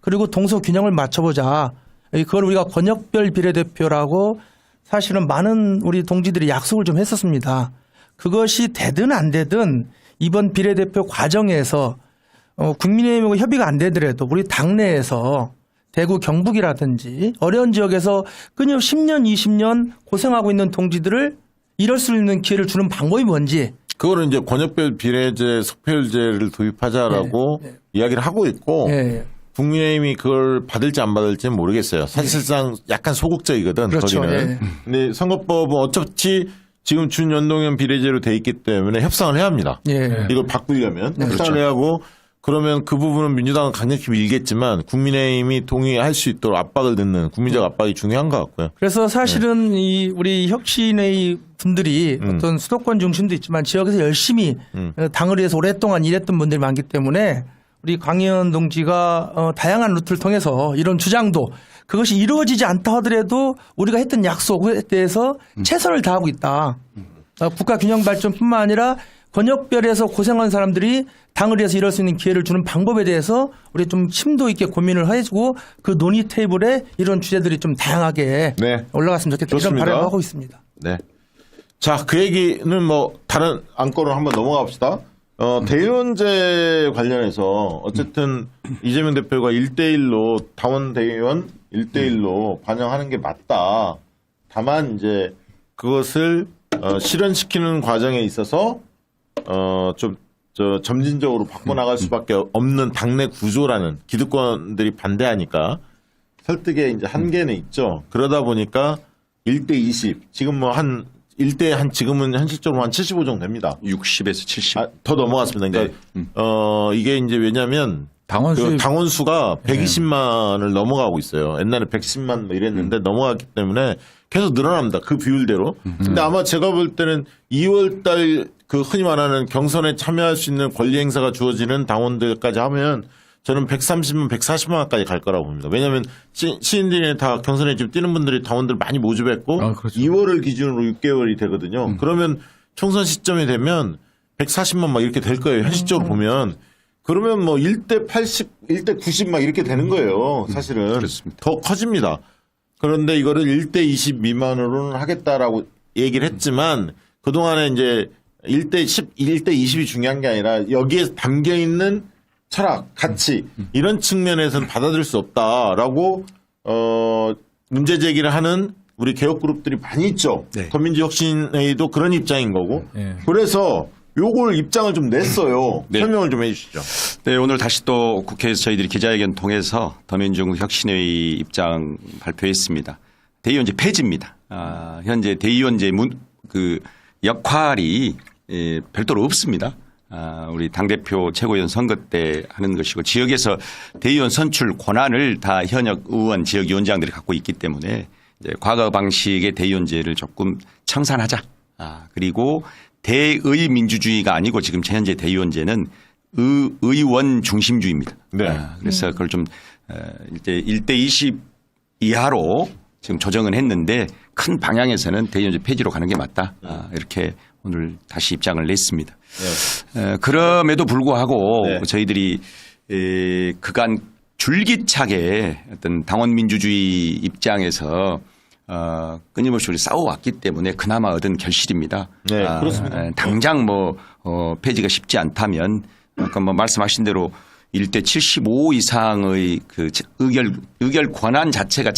그리고 동서 균형을 맞춰보자. 그걸 우리가 권역별 비례대표라고 사실은 많은 우리 동지들이 약속을 좀 했었습니다. 그것이 되든 안 되든 이번 비례대표 과정에서 국민의힘하고 협의가 안 되더라도 우리 당내에서 대구 경북이라든지 어려운 지역에서 끊임없이 10년, 20년 고생하고 있는 동지들을 이럴 수 있는 기회를 주는 방법이 뭔지. 그거는 이제 권역별 비례제, 석패율제를 도입하자라고 이야기를 하고 있고 국민의힘이 그걸 받을지 안 받을지는 모르겠어요. 사실상 약간 소극적이거든. 그렇죠. 거기는. 근데 선거법은 어차피 지금 준연동형 비례제로 돼 있기 때문에 협상을 해야 합니다. 이걸 바꾸려면 협상을 해야 하고 그러면 그 부분은 민주당은 강력히 밀겠지만 국민의힘이 동의할 수 있도록 압박을 넣는 국민적 압박이 중요한 것 같고요. 그래서 사실은 이 우리 혁신의 분들이 어떤 수도권 중심도 있지만 지역에서 열심히 당을 위해서 오랫동안 일했던 분들이 많기 때문에 우리 강의원 동지가 다양한 루트를 통해서 이런 주장도 그것이 이루어지지 않다 하더라도 우리가 했던 약속에 대해서 최선을 다하고 있다. 국가 균형 발전뿐만 아니라 권역별에서 고생한 사람들이 당을 위해서 이럴 수 있는 기회를 주는 방법에 대해서 우리 좀 심도 있게 고민을 해주고 그 논의 테이블에 이런 주제들이 좀 다양하게 올라갔으면 좋겠다. 좋습니다. 이런 바람을 하고 있습니다. 네. 자, 그 얘기는 뭐 다른 안건으로 한번 넘어가 봅시다. 대의원제 관련해서 어쨌든 이재명 대표가 1대1로 당원 대의원 1대1로 반영하는 게 맞다. 다만 이제 그것을 실현시키는 과정에 있어서 좀 점진적으로 바꿔나갈 수밖에 없는 당내 구조라는 기득권들이 반대하니까 설득에 이제 한계는 있죠. 그러다 보니까 1대20 지금 뭐 한 1대 한 지금은 현실적으로 한 75 정도 됩니다. 60에서 70. 더 넘어갔습니다. 그러니까 이게 이제 왜냐면 당원 수가 120만을 넘어가고 있어요. 옛날에 110만 뭐 이랬는데 넘어갔기 때문에 계속 늘어납니다. 그 비율대로. 근데 아마 제가 볼 때는 2월 달 그 흔히 말하는 경선에 참여할 수 있는 권리 행사가 주어지는 당원들까지 하면 저는 130만, 140만까지 갈 거라고 봅니다. 왜냐하면 시인들이 다 경선에 지금 뛰는 분들이 당원들 많이 모집했고 그렇죠. 2월을 기준으로 6개월이 되거든요. 그러면 총선 시점이 되면 140만 막 이렇게 될 거예요. 현실적으로 보면. 그러면 뭐 1대 80, 1대 90 막 이렇게 되는 거예요. 사실은. 그렇습니다. 더 커집니다. 그런데 이거를 1대 20 미만으로는 하겠다라고 얘기를 했지만 그동안에 이제 1대 10, 1대 20이 중요한 게 아니라 여기에 담겨 있는 철학, 가치 이런 측면에서는 받아들일 수 없다라고 문제 제기를 하는 우리 개혁 그룹들이 많이 있죠. 더민주혁신회의도 그런 입장인 거고. 그래서 요걸 입장을 좀 냈어요. 설명을 좀 해주시죠. 네, 오늘 다시 또 국회에서 저희들이 기자회견 통해서 더민중 혁신회의 입장 발표했습니다. 대의원제 폐지입니다. 현재 대의원제 그 역할이 별도로 없습니다. 우리 당대표 최고위원 선거 때 하는 것이고 지역에서 대의원 선출 권한을 다 현역 의원 지역위원장들이 갖고 있기 때문에 이제 과거 방식의 대의원제를 조금 청산하자. 그리고 대의 민주주의가 아니고 지금 현재 대의원제는 의원 중심주의입니다. 네. 그래서 그걸 좀 이제 1대 20 이하로 지금 조정은 했는데 큰 방향에서는 대의원제 폐지로 가는 게 맞다. 이렇게 오늘 다시 입장을 냈습니다. 그럼에도 불구하고 네. 저희들이 그간 줄기차게 어떤 당원 민주주의 입장에서 끊임없이 우리 싸워왔기 때문에 그나마 얻은 결실입니다. 네, 그렇습니다. 당장 폐지가 쉽지 않다면 아까 말씀하신 대로 1대 75 이상의 그 의결 권한 자체가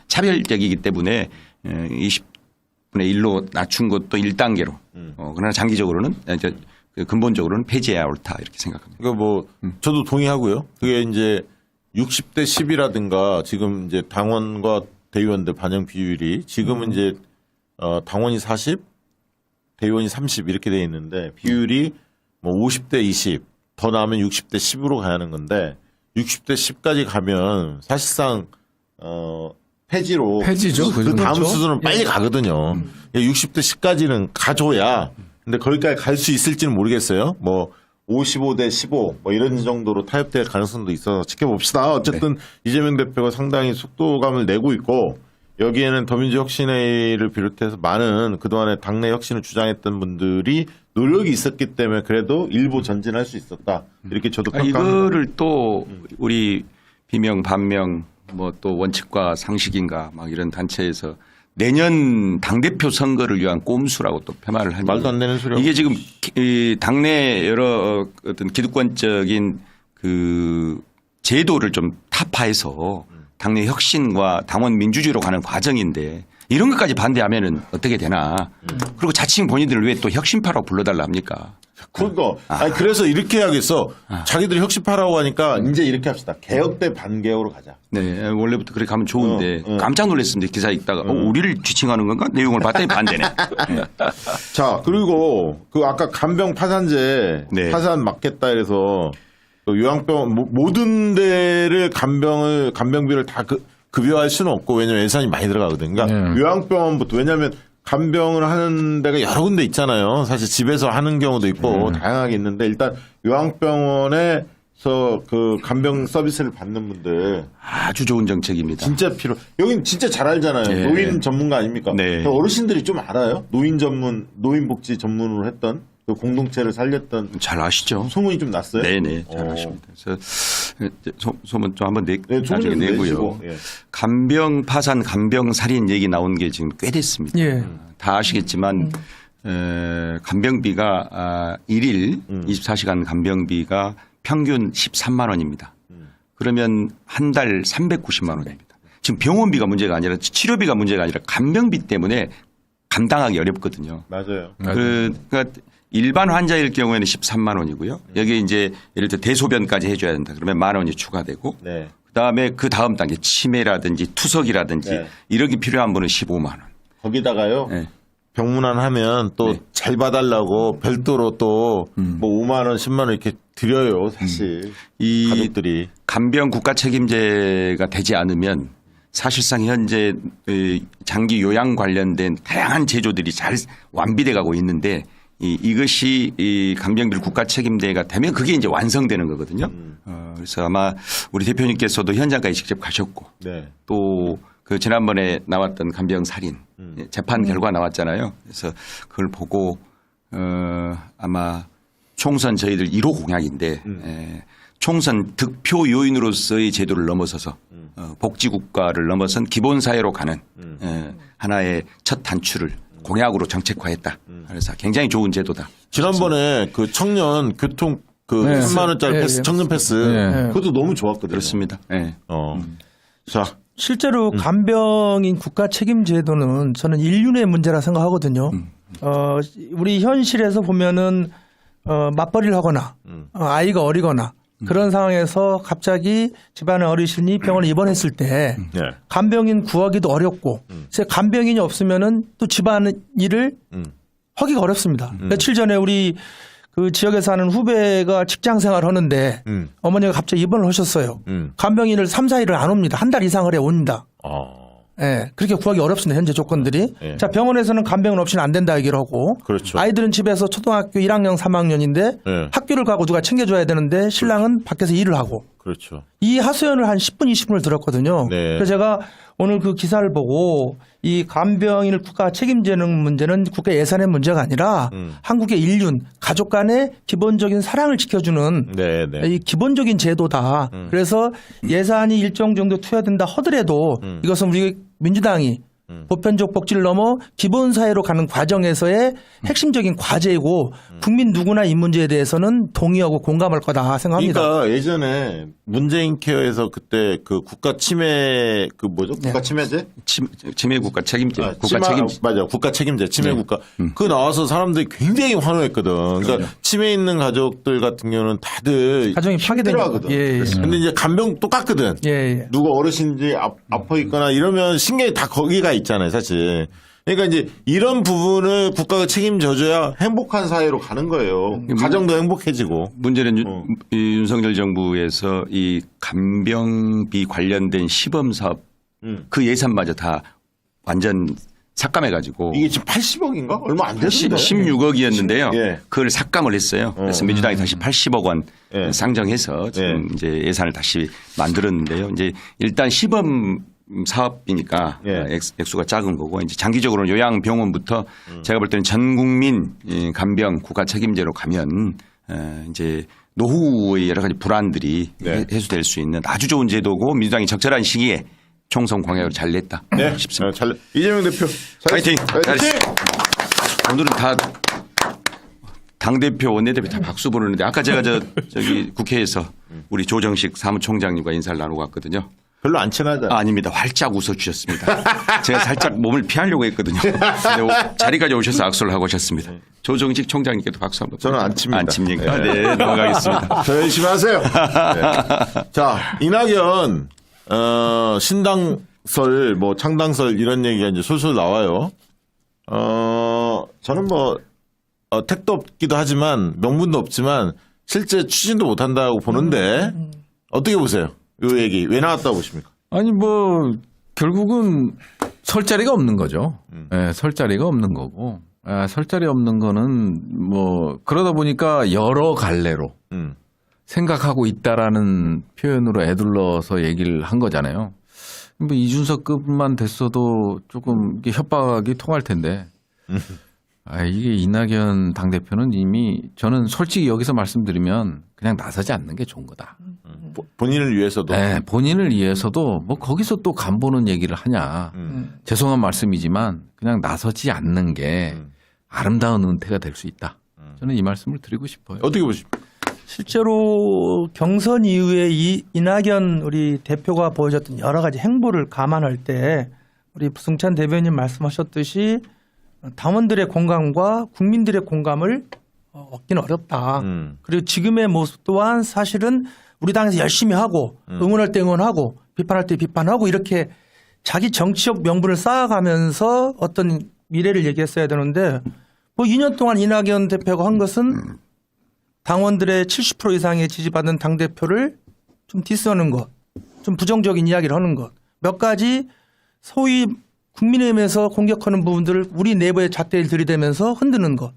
차별적이기 때문에 20분의 1로 낮춘 것도 1단계로. 그러나 장기적으로는 이제 근본적으로는 폐지해야 옳다 이렇게 생각합니다. 그러니까 저도 동의하고요. 그게 이제 60대 10이라든가 지금 이제 당원과 대의원들 반영 비율이 지금은 이제 당원이 40, 대의원이 30 이렇게 돼 있는데 비율이 50대 20, 더 나오면 60대 10으로 가야 하는 건데 60대 10까지 가면 사실상 폐지로 폐지죠. 그 다음 그렇죠. 수준은 빨리 가거든요. 60대 10까지는 가줘야 근데 거기까지 갈 수 있을지는 모르겠어요. 55대 15 이런 정도로 타협될 가능성도 있어서 지켜봅시다. 어쨌든 이재명 대표가 상당히 속도감을 내고 있고 여기에는 더민주혁신회를 비롯해서 많은 그동안에 당내 혁신을 주장했던 분들이 노력이 있었기 때문에 그래도 일부 전진할 수 있었다. 이렇게 저도 평가합니다. 이거를 또 우리 비명 반명 또 원칙과 상식인가 막 이런 단체에서 내년 당대표 선거를 위한 꼼수라고 또 폄하를 하니 말도 안 되는 소리라고. 이게 지금 당내 여러 어떤 기득권적인 그 제도를 좀 타파해서 당내 혁신과 당원 민주주의로 가는 과정인데 이런 것까지 반대하면은 어떻게 되나. 그리고 자칭 본인들을 왜 또 혁신파라고 불러달라 합니까? 그러니까 그래서 이렇게 해야겠어. 자기들이 혁신파라고 하니까 이제 이렇게 합시다. 개혁 대 반개혁으로 가자. 네, 원래부터 그렇게 가면 좋은데 깜짝 놀랐습니다. 기사 읽다가 우리를 지칭하는 건가? 내용을 봤더니 반대네. 네. 자, 그리고 그 아까 간병 파산제 네. 파산 막겠다 해서 요양병 모든 데를 간병비를 다 급여할 수는 없고 왜냐면 예산이 많이 들어가거든요. 그러니까 요양병원부터 왜냐하면 간병을 하는 데가 여러 군데 있잖아요. 사실 집에서 하는 경우도 있고 다양하게 있는데 일단 요양병원에서 그 간병 서비스를 받는 분들 아주 좋은 정책입니다. 진짜 여긴 진짜 잘 알잖아요. 네. 노인 전문가 아닙니까? 네. 어르신들이 좀 알아요. 노인복지 전문으로 했던 그 공동체를 살렸던 잘 아시죠? 소문이 좀 났어요. 네네, 잘 아십니다. 그래서 소문 좀 한번 나중에 소문 내고요. 내시고, 예. 간병 파산, 간병 살인 얘기 나온 게 지금 꽤 됐습니다. 예. 다 아시겠지만 간병비가 1일 24시간 간병비가 평균 13만 원입니다. 그러면 한 달 390만 원입니다. 지금 병원비가 문제가 아니라 치료비가 문제가 아니라 간병비 때문에 감당하기 어렵거든요. 맞아요. 그러니까 일반 환자일 경우에는 13만 원이고요. 여기에 이제 예를 들어 대소변까지 해줘야 된다. 그러면 10,000원이 추가되고 네. 그다음에 그 다음 단계 치매라든지 투석이라든지 네. 이력이 필요한 분은 15만 원. 거기다가요. 네. 병문안 하면 또 잘 봐달라고 별도로 또 5만 원, 10만 원 이렇게 드려요. 사실 이 가족들이. 간병 국가 책임제가 되지 않으면 사실상 현재 장기 요양 관련된 다양한 제도들이 잘 완비돼 가고 있는데 이것이 이 간병비 국가 책임제가 되면 그게 이제 완성되는 거거든요. 그래서 아마 우리 대표님께서도 현장까지 직접 가셨고 네. 또 그 지난번에 나왔던 간병 살인 재판 결과 나왔잖아요. 그래서 그걸 보고 아마 총선 저희들 1호 공약인데 총선 득표 요인으로서의 제도를 넘어서서 복지국가를 넘어선 기본사회로 가는 하나의 첫 단추를 공약으로 정책화했다. 그래서 굉장히 좋은 제도다. 지난번에 그 청년 교통 그 네. 3만 원짜리 네, 패스, 네. 청년 패스 네. 그것도 너무 좋았거든요. 그렇습니다. 네. 자, 실제로 간병인 국가 책임 제도는 저는 인륜의 문제라 생각하거든요. 우리 현실에서 보면은 맞벌이를 하거나 아이가 어리거나 그런 상황에서 갑자기 집안의 어르신이 병원에 입원했을 때 네. 간병인 구하기도 어렵고 간병인이 없으면은 또 집안일을 하기가 어렵습니다. 며칠 전에 우리 그 지역에 사는 후배가 직장 생활을 하는데 어머니가 갑자기 입원을 하셨어요. 간병인을 3, 4일을 안 옵니다. 한 달 이상을 해 옵니다. 예, 그렇게 구하기 어렵습니다. 현재 조건들이. 예. 자, 병원에서는 간병은 없이는 안 된다 얘기를 하고. 그렇죠. 아이들은 집에서 초등학교 1학년, 3학년인데 예. 학교를 가고 누가 챙겨줘야 되는데 신랑은 밖에서 일을 하고. 그렇죠. 이 하소연을 한 10분, 20분을 들었거든요. 네. 그래서 제가 오늘 그 기사를 보고 이 간병인을 국가 책임지는 문제는 국가 예산의 문제가 아니라 한국의 인륜, 가족 간의 기본적인 사랑을 지켜주는 네, 네. 이 기본적인 제도다. 그래서 예산이 일정 정도 투여된다 하더라도 이것은 우리 민주당이 보편적 복지를 넘어 기본 사회로 가는 과정에서의 핵심적인 과제이고 국민 누구나 이 문제에 대해서는 동의하고 공감할 거다 생각합니다. 그러니까 예전에 문재인 케어에서 그때 그 국가 침해 그 뭐죠? 네. 국가 침해제? 치매 국가 책임제, 아, 국가 책임제. 맞아. 국가 책임제, 침해 네. 국가. 그거 나와서 사람들이 굉장히 환호했거든. 그러니까 네. 치매 있는 가족들 같은 경우는 다들 가정이 파괴된 힘들어하거든. 예, 예. 근데 이제 간병 똑같거든. 예, 예. 누가 어르신지 아파 있거나 이러면 신경이 다 거기가 있잖아요, 사실. 그러니까 이제 이런 부분을 국가가 책임져줘야 행복한 사회로 가는 거예요. 가정도 행복해지고. 문제는 이 윤석열 정부에서 이 간병비 관련된 시범 사업 그 예산마저 다 완전 삭감해가지고 이게 지금 80억인가? 얼마 안 됐는데. 16억이었는데요. 예. 그걸 삭감을 했어요. 그래서 민주당이 다시 80억 원 예. 상정해서 지금 이제 예산을 다시 만들었는데요. 이제 일단 시범 사업이니까 예. 액수가 작은 거고 이제 장기적으로는 요양병원부터 제가 볼 때는 전 국민 이 간병 국가 책임제로 가면 이제 노후의 여러 가지 불안들이 네. 해소될 수 있는 아주 좋은 제도고 민주당이 적절한 시기에 총선 공약을 잘 냈다 네. 싶습니다. 잘, 이재명 대표. 파이팅! 파이팅! 오늘은 다 당대표 원내대표 다 박수 부르는데 아까 제가 저기 국회에서 우리 조정식 사무총장님과 인사를 나누고 왔거든요. 별로 안 친하잖아. 아닙니다. 활짝 웃어주셨습니다. 제가 살짝 몸을 피하려고 했거든요. 근데 자리까지 오셔서 악수를 하고 오셨습니다. 조정식 총장님께도 박수 한번. 저는 안 칩니다. 안 칩니까? 네. 네, 넘어가겠습니다. 더 열심히 하세요. 네. 자, 이낙연, 신당설, 뭐, 창당설 이런 얘기가 이제 솔솔 나와요. 저는 뭐, 택도 없기도 하지만, 명분도 없지만, 실제 추진도 못 한다고 보는데, 어떻게 보세요? 이 얘기. 왜 나왔다고 보십니까? 아니 뭐 결국은 설 자리가 없는 거죠. 예, 설 자리가 없는 거고. 설 자리 없는 거는 뭐 그러다 보니까 여러 갈래로 생각하고 있다라는 표현으로 애둘러서 얘기를 한 거잖아요. 뭐 이준석급만 됐어도 조금 이게 협박이 통할 텐데. 이게 이낙연 당대표는 이미 저는 솔직히 여기서 말씀드리면 그냥 나서지 않는 게 좋은 거다. 본인을 위해서도. 네, 본인을 위해서도 뭐 거기서 또 간보는 얘기를 하냐. 죄송한 말씀이지만 그냥 나서지 않는 게 아름다운 은퇴가 될 수 있다. 저는 이 말씀을 드리고 싶어요. 어떻게 보십니까? 실제로 경선 이후에 이낙연 우리 대표가 보여줬던 여러 가지 행보를 감안할 때 우리 부승찬 대변인 말씀하셨듯이 당원들의 공감과 국민들의 공감을 얻기는 어렵다. 그리고 지금의 모습 또한 사실은 우리 당에서 열심히 하고 응원할 때 응원하고 비판할 때 비판하고 이렇게 자기 정치적 명분을 쌓아가면서 어떤 미래를 얘기했어야 되는데 뭐 2년 동안 이낙연 대표가 한 것은 당원들의 70% 이상의 지지받는 당대표를 좀 디스하는 것, 좀 부정적인 이야기를 하는 것, 몇 가지 소위 국민의힘에서 공격하는 부분들을 우리 내부의 잣대를 들이대면서 흔드는 것.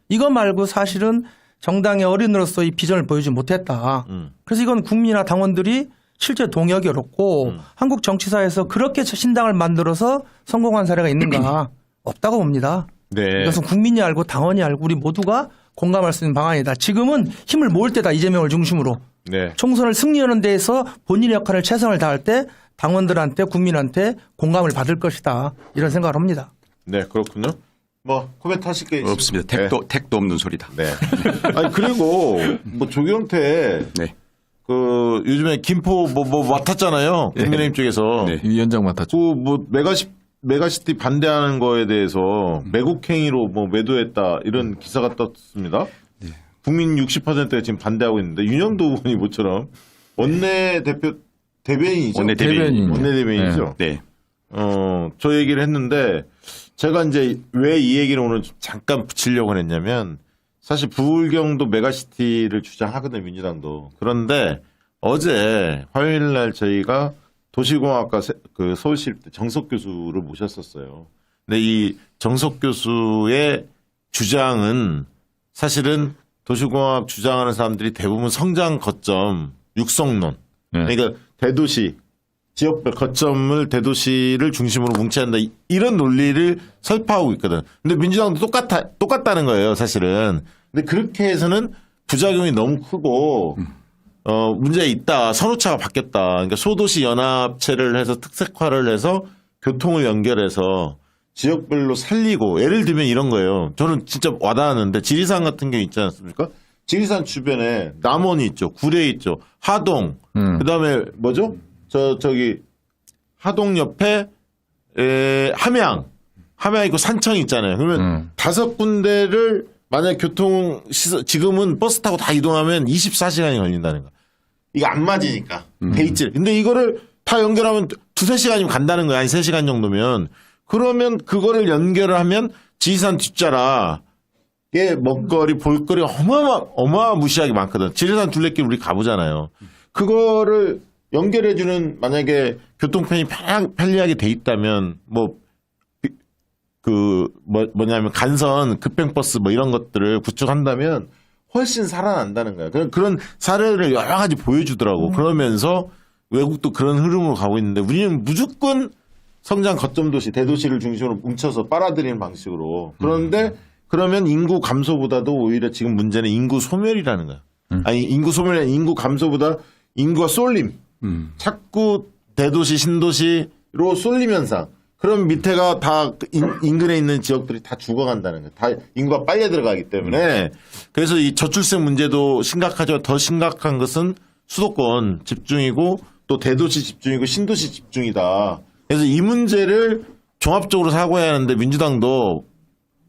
이거 말고 사실은 정당의 어린으로서 이 비전을 보여주지 못했다. 그래서 이건 국민이나 당원들이 실제 동의하기 어렵고 한국 정치사에서 그렇게 신당을 만들어서 성공한 사례가 있는가 없다고 봅니다. 네. 이것은 국민이 알고 당원이 알고 우리 모두가 공감할 수 있는 방안이다. 지금은 힘을 모을 때다. 이재명을 중심으로. 네. 총선을 승리하는 데에서 본인의 역할을 최선을 다할 때 당원들한테 국민한테 공감을 받을 것이다. 이런 생각을 합니다. 네, 그렇군요. 뭐 코멘트 하실 게 있습니까? 없습니다. 택도 없는 소리다. 네. 아니 그리고 뭐 조경태 네. 그 요즘에 김포 뭐 맡았잖아요. 국민의힘 쪽에서 네. 위원장 맡았죠. 그 뭐 메가시티 반대하는 거에 대해서 매국행위로 뭐 매도했다 이런 기사가 떴습니다. 국민 60%가 지금 반대하고 있는데 윤영도 의원이 모처럼 대변인이죠. 원내대변인이죠. 네. 저 얘기를 했는데 제가 이제 왜 이 얘기를 오늘 잠깐 붙이려고 했냐면 사실 부울경도 메가시티를 주장하거든요, 민주당도. 그런데 어제 화요일 날 저희가 도시공학과 그 서울시립대 정석 교수를 모셨었어요. 근데 이 정석 교수의 주장은 사실은 도시공학 주장하는 사람들이 대부분 성장 거점, 육성론. 그러니까 대도시, 지역별 거점을 대도시를 중심으로 뭉쳐야 한다. 이런 논리를 설파하고 있거든. 근데 민주당도 똑같다는 거예요, 사실은. 근데 그렇게 해서는 부작용이 너무 크고, 문제가 있다. 선호차가 바뀌었다. 그러니까 소도시 연합체를 해서 특색화를 해서 교통을 연결해서 지역별로 살리고, 예를 들면 이런 거예요. 저는 진짜 와닿았는데 지리산 같은 게 있지 않습니까? 지리산 주변에 남원이 있죠. 구례 있죠. 하동. 그다음에 뭐죠? 저기 하동 옆에 함양 있고 산청 있잖아요. 그러면 5군데를 만약 지금은 버스 타고 다 이동하면 24시간이 걸린다는 거. 이거 안 맞으니까. 데이트. 근데 이거를 다 연결하면 2-3시간이면 간다는 거야. 아니 3시간 정도면. 그러면 그거를 연결을 하면 지리산 뒷자락에 먹거리, 볼거리 어마무시하게 많거든. 지리산 둘레길 우리 가보잖아요. 그거를 연결해주는 만약에 교통편이 편리하게 돼 있다면 뭐냐면 간선, 급행버스 뭐 이런 것들을 구축한다면 훨씬 살아난다는 거야. 그런 사례를 여러 가지 보여주더라고. 그러면서 외국도 그런 흐름으로 가고 있는데 우리는 무조건 성장 거점 도시, 대도시를 중심으로 뭉쳐서 빨아들이는 방식으로. 그런데 그러면 인구 감소보다도 오히려 지금 문제는 인구 소멸이라는 거야. 아니 인구 소멸이 아니라 인구 감소보다 인구가 쏠림. 자꾸 대도시, 신도시로 쏠림 현상. 그럼 밑에가 다 인근에 있는 지역들이 다 죽어간다는 거예요. 다 인구가 빨려 들어가기 때문에. 그래서 이 저출생 문제도 심각하죠. 더 심각한 것은 수도권 집중이고 또 대도시 집중이고 신도시 집중이다. 그래서 이 문제를 종합적으로 사고해야 하는데 민주당도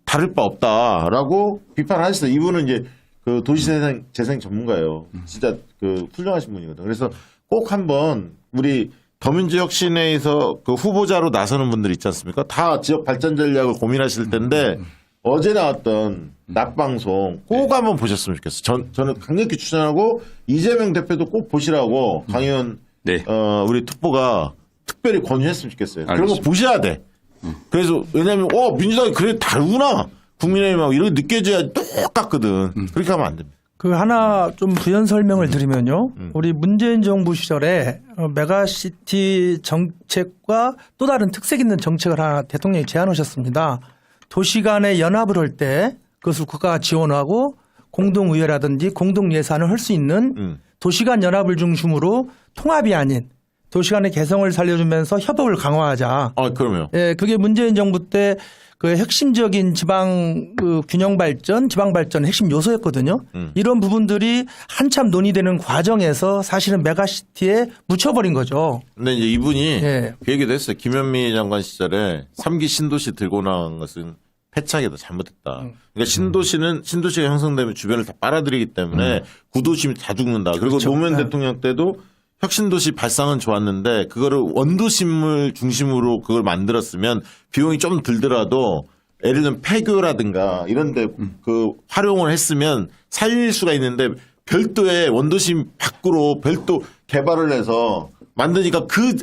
다를 바 없다라고 비판하셨어요. 이분은 이제 그 도시재생 전문가예요. 진짜 그 훌륭하신 분이거든요. 그래서 꼭 한번 우리 더민주혁신회에서 그 후보자로 나서는 분들 있지 않습니까? 다 지역 발전 전략을 고민하실 텐데 어제 나왔던 낮방송 꼭 한번 보셨으면 좋겠어요. 저는 강력히 추천하고 이재명 대표도 꼭 보시라고 강의원 우리 특보가 특별히 권유했으면 좋겠어요. 그런 거 보셔야 돼. 그래서 왜냐하면 민주당이 그래 다르구나. 국민의힘하고 이렇게 느껴져야 똑같거든. 그렇게 하면 안 됩니다. 그 하나 좀 부연 설명을 드리면요. 우리 문재인 정부 시절에 메가시티 정책과 또 다른 특색 있는 정책을 하나 대통령이 제안하셨습니다. 도시 간의 연합을 할 때 그것을 국가가 지원하고 공동의회라든지 공동예산을 할 수 있는 도시 간 연합을 중심으로 통합이 아닌 도시 간의 개성을 살려주면서 협업을 강화하자. 그럼요. 예, 그게 문재인 정부 때 그 핵심적인 지방 균형 발전, 지방 발전 핵심 요소였거든요. 이런 부분들이 한참 논의되는 과정에서 사실은 메가시티에 묻혀버린 거죠. 근데 이제 이분이 그 얘기도 했어요. 김현미 장관 시절에 3기 신도시 들고 나간 것은 패착이다, 잘못했다. 그러니까 신도시가 형성되면 주변을 다 빨아들이기 때문에 구도심이 다 죽는다. 그리고 그렇죠. 노무현 대통령 때도 혁신도시 발상은 좋았는데 그거를 원도심을 중심으로 그걸 만들었으면 비용이 좀 들더라도 예를 들면 폐교라든가 이런 데 그 활용을 했으면 살릴 수가 있는데 별도의 원도심 밖으로 별도 개발을 해서 만드니까 그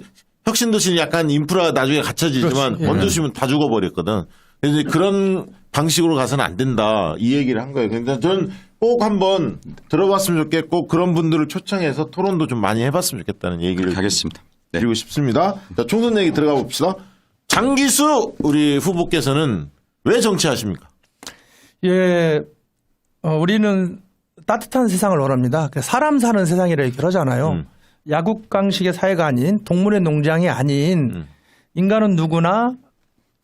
혁신도시는 약간 인프라가 나중에 갖춰지지만 그렇지. 원도심은 다 죽어버렸거든. 그래서 그런 방식으로 가서는 안 된다. 이 얘기를 한 거예요. 그러니까 저는 꼭 한번 들어봤으면 좋겠고 그런 분들을 초청해서 토론도 좀 많이 해봤으면 좋겠다는 얘기를 하겠습니다. 드리고 싶습니다. 자, 총선 얘기 들어가 봅시다. 장기수 우리 후보께서는 왜 정치하십니까? 예, 우리는 따뜻한 세상을 원합니다. 사람 사는 세상이라 얘기를 하잖아요. 야국강식의 사회가 아닌 동물의 농장이 아닌 인간은 누구나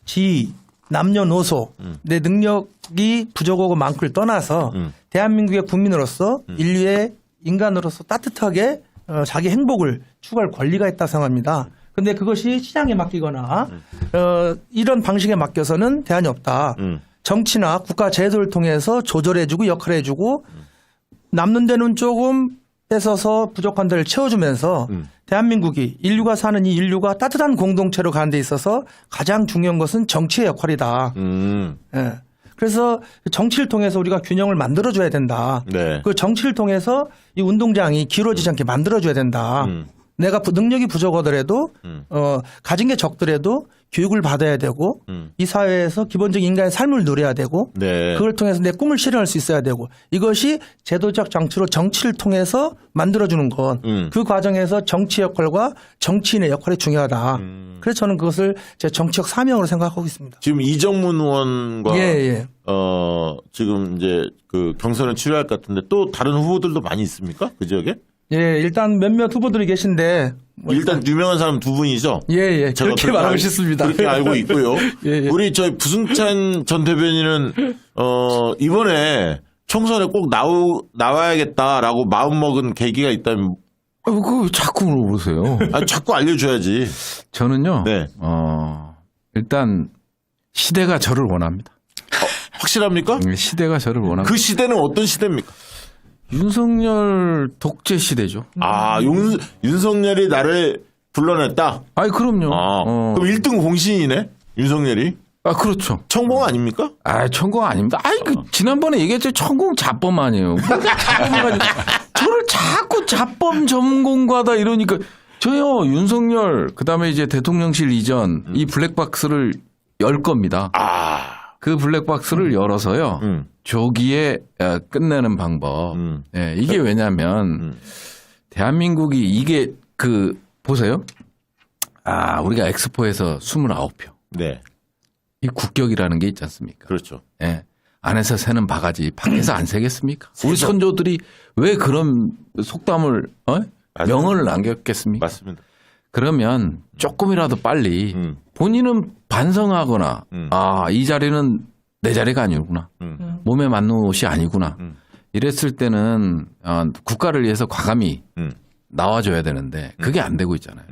지위, 남녀노소, 내 능력이 부족하고 많고를 떠나서 대한민국의 국민으로서 인류의 인간으로서 따뜻하게 자기 행복을 추구할 권리가 있다고 생각합니다. 그런데 그것이 시장에 맡기거나 이런 방식에 맡겨서는 대안이 없다. 정치나 국가 제도를 통해서 조절해주고 역할해주고 남는 데는 조금 뺏어서 부족한 데를 채워주면서 대한민국이 인류가 사는 이 인류가 따뜻한 공동체로 가는 데 있어서 가장 중요한 것은 정치의 역할이다. 예. 그래서 정치를 통해서 우리가 균형을 만들어줘야 된다. 네. 그 정치를 통해서 이 운동장이 길어지지 않게 만들어줘야 된다. 내가 능력이 부족하더라도 가진 게 적더라도 교육을 받아야 되고 이 사회에서 기본적인 인간의 삶을 누려야 되고 네. 그걸 통해서 내 꿈을 실현할 수 있어야 되고 이것이 제도적 장치로 정치를 통해서 만들어주는 건 그 과정에서 정치 역할과 정치인의 역할이 중요하다. 그래서 저는 그것을 제 정치적 사명으로 생각하고 있습니다. 지금 이정문 의원과 예. 지금 이제 그 경선을 치료할 것 같은데 또 다른 후보들도 많이 있습니까? 그 지역에? 예, 일단 몇몇 후보들이 계신데 뭐 일단 유명한 사람 두 분이죠. 예. 제가 그렇게 말하고 싶습니다. 그렇게 알고 있고요. 예. 우리 저희 부승찬 전 대변인은 이번에 총선에 꼭 나와야겠다라고 마음먹은 계기가 있다면 그거 자꾸 물어보세요. 자꾸 알려줘야지. 저는요. 네. 일단 시대가 저를 원합니다. 확실합니까? 시대가 저를 원합니다. 그 시대는 어떤 시대입니까? 윤석열 독재 시대죠. 윤석열이 나를 불러냈다. 아니 그럼요. 그럼 1등 공신이네. 윤석열이. 그렇죠. 천공 아닙니까? 천공 아닙니다. 지난번에 얘기했죠. 천공 자범 아니에요. 저를 자꾸 자범 전공가다 이러니까 저요 윤석열 그다음에 이제 대통령실 이전 이 블랙박스를 열 겁니다. 그 블랙박스를 열어서요. 조기에 끝내는 방법. 네, 이게 왜냐면 대한민국이 이게 보세요. 우리가 엑스포에서 29표. 네. 이 국격이라는 게 있지 않습니까? 그렇죠. 예. 안에서 새는 바가지 밖에서 안 새겠습니까? 우리 선조들이 왜 그런 속담을 명언을 남겼겠습니까? 맞습니다. 그러면 조금이라도 빨리 본인은 반성하거나 이 자리는 내 자리가 아니구나. 몸에 맞는 옷이 아니구나. 이랬을 때는 국가를 위해서 과감히 나와줘야 되는데 그게 안 되고 있잖아요.